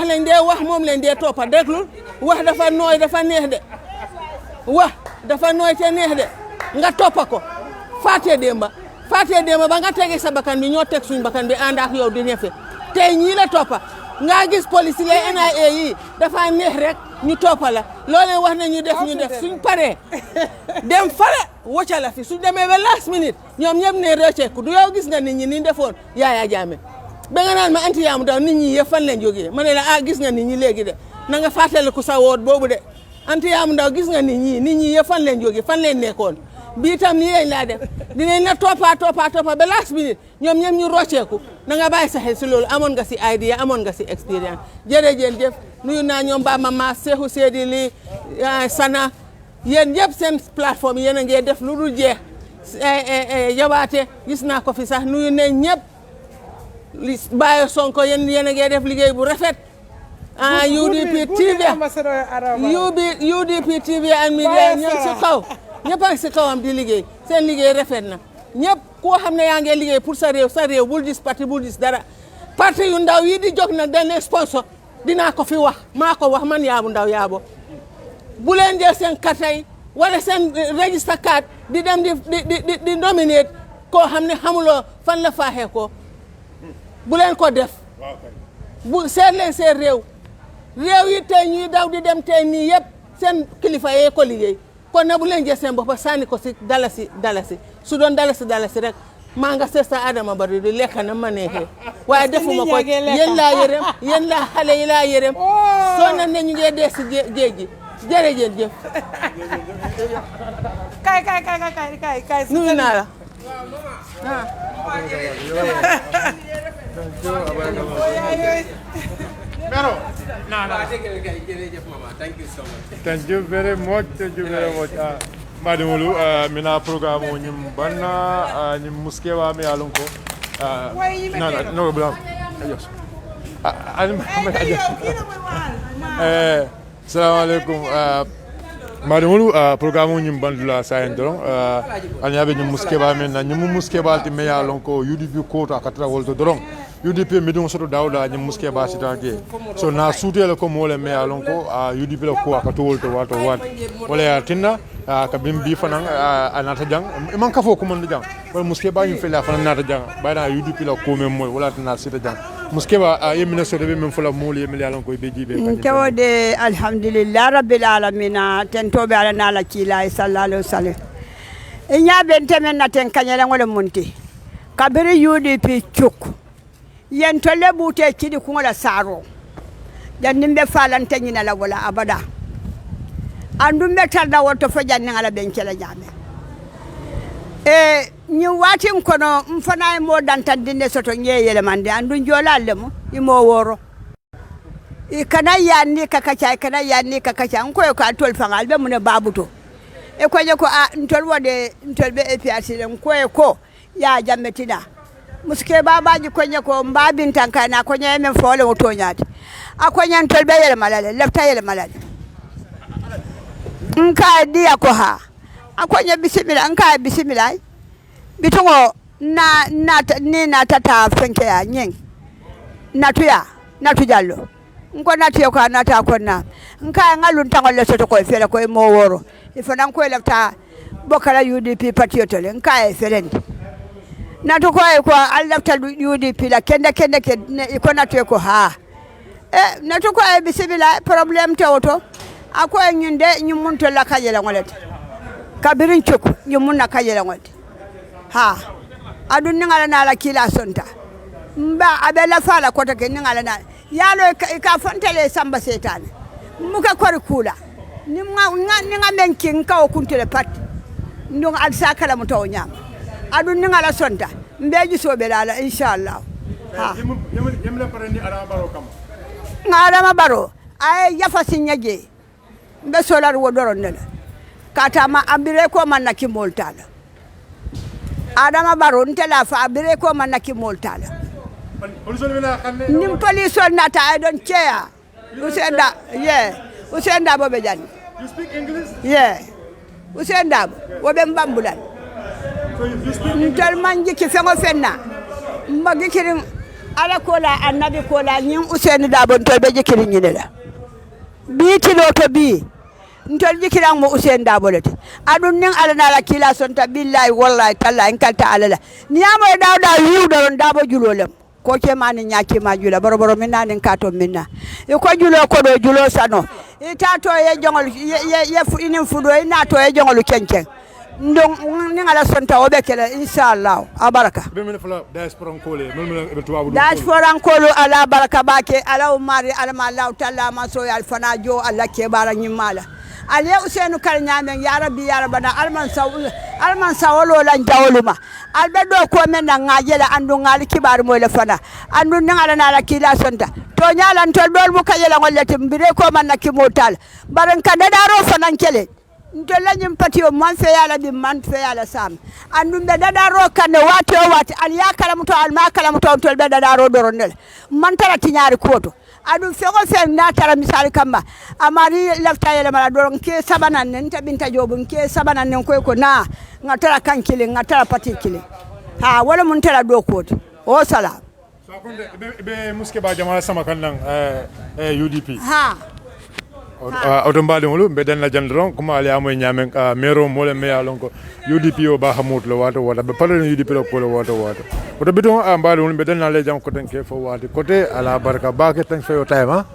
Speaker 13: lañ dee wax moom lañ dee toppa déglul wax dafa nooy dafa neex de wax dafa nooy te neex de nga toppa ko faatee démba ba nga tege sa bakkan bi ñoo teg suñ bakkan bi ànd ak yow di ñefe tey ñii la toppa nga gis police les NIA yi dafa neex rek ñu toppa la loolee wax na ñu def suñ paree dem fale wocca la fi su demee ba last minute ñoom ñëpp ne receku du yow gis nga nit ñi ni defoon Yaya Jammeh ba nga naan ma anti Yaamu Ndaw nit ñi yëpp fan leen jógee ma ne la gis nga nit ñi léegi de na nga fàttaliku sa woot boobu de anti Yaamu Ndaw gis nga nit ñi yëpp fan leen jógee fan leen nekkoon bii tam nii lañ laa def dinañ la toppa ba last minute ñoom ñëpp ñu rocceeku na nga bàyyi sa xel si loolu amoon nga si idea amoon nga si expérience jërëjëf nuyu naa ñoom Ba Mama Seexu Seedi li Sana yéen ñëpp seen plateforme yéen a ngi def lu dul jeex jabaate gis naa ko fi sax nuyu ne ñëpp Baye Sonko yéen a ngi def liggéey bu rafet UDP TV UDP TV and media ñoom si kaw ñëpp a si kawam di liggéey seen liggéey rafet na ñëpp koo xam ne yaa ngi liggéey pour sa réew bul gis parti bul gis dara parti yu ndaw yi di jóg nag dañ ne sponsor dinaa ko fi wax maa ko wax man Yaabu Ndaw Yaabo bu leen jël seen carte yi wala seen register card di dem di nominate koo xam ne xamuloo fan la faaxee ko bu leen ko def bu seet leen seen réew yi tey ñuy daw di dem tey nii yëpp seen kilifa yee ko liggéey kon na bu leen jël seen bopp sànni ko si dalasi su doon dalasi rek maa nga seet sa Adama Barrow di lekk na ma neexee waaye defuma ko yéen laa yërëm yéen laa xale yi laa yërëm soo na ne ñu ngi dee si géej gi jërëjëf kay nuyu naa la
Speaker 7: Mero. Thank you so much. Thank you very much. Madimulu, mina program nyim banna nyim muskewa me alonko. No problem. Yes. Assalamu alaikum. Madimulu program nyim bandula sayen doron anyabe nyim muskewa me na nyim muskewa ti me alonko UDP ko to akatra wolto doron. UDP midun soto dawda nyim muske ba sitange so na suutele ko mole me alon ko UDP la ko aka tolto wato wat wala ya tinna ka bimbi fanan anata jang man ka fo ko man jang wala muske ba yim fela fanan nata jang bayna UDP la ko mem moy wala tana sita jang muske ba yemina so be mem fula mole yemil alon ko be jibe
Speaker 14: tawde alhamdulillah rabbil alamin tentobe ala nala kila sallallahu alaihi wasallam nya ben temen na ten kanyala ngole munti kabiri UDP chuk yen to lebute kidi kungola saro jannimbe falante nyina la wala abada andumbe tarda woto fo janni ngala benkela jame ni watin kono mfana mo dantandinde soto nyeyele mande andu jola lemu imo woro ikana yanni kakacha nko ko atol fangal be mune babuto e ko je ko ntol wode ntol be epiati ko ya jammetina muske babaji konye ko mbabin tankana konye men fole otonyati akonya ntolbe yele malale lefta yele malale nka dia ko ha akonya bismillah nka bismillah bitongo na tata fenke ya nyen natu jallo nko natu ko nata ko na nka ngalun tango le soto ko fele ko mo woro ifana ko lefta bokala UDP patriotole nka e felendi natu ko alafta UDP la kende iko natu ko ha natu ko bisibila problem tewoto ako nyunde nyumunto la kayela ngolete kabirin chuku nyumunna kayela ngolete ha adun ngala na la kila sonta mba abela fala kota ke ngala na yalo ka fontele samba setane muka kori kula ni nga menkin ka okuntele pat ndong alsakala mutaw nyama adun ngala sonta mbeji sobelala inshallah ha yemle parani Adama Barrow ay yafa sinyaje mbe solar wodoro nela katama abire ko manaki moltala Adama Barrow ntela fa abire ko manaki moltala nim police nata I don't care usenda bobe jani you speak English usenda wobe mbambulan ntal manji ki fengo fenna mbagi kirim ala kola annabi kola nyin useni dabon to be jikiri nyinela bi tiloto bi ntol jikiran mo usen dabolete adun nin ala nala kila sonta billahi wallahi tallahi kalta alala niyamo dawda yiwdo dabo julolem ko ke mani nyaki ma jula boroboro minna nin kato minna e ko julo ko do julo sano e tato ye jongol ye inin fudo e nato ye jongol kencen ndong ni ngala sonta obekele inshallah abaraka diaspora nkolo ala baraka bake ala umari ala mallahu taala maso ya alfana jo alla ke bara nyimala ale usenu kal nyamen ya rabbi ya rabbana alman sawolo lan jawluma albe do ko men na ngajela andu ngali kibar mo le fana andu ngala na la kila sonta to nyalan tol dol bu kayela ngollete mbire ko man nakimotal baran ka dadaro fanan kele ntolla nyim patio man fe yala bi man fe yala sam andum be dada ro kan wati o wati al yakala muto al makala muto tol be dada ro dorondel man tara tiñaari koto adum fego fe na tara misali kamba amari lafta yele mala doron ke sabanan nen tabinta jobun ke sabanan nen koy ko na ngatara kankile ngatara pati kile ha wala mun tara do koto o sala
Speaker 7: so akonde be muske ba jama sama kan nan UDP
Speaker 14: ha
Speaker 7: oto mbaɗigol mbe den la jandron comme ali amoye ñamen maire mole meya lon ko UDP o ba hamut lo wato wata ɓe parlen UDP lo kolo wato wato oto biton mbaɗigol mbe den le jam koten ke fo wati côté ala barka bake tan feyo time ha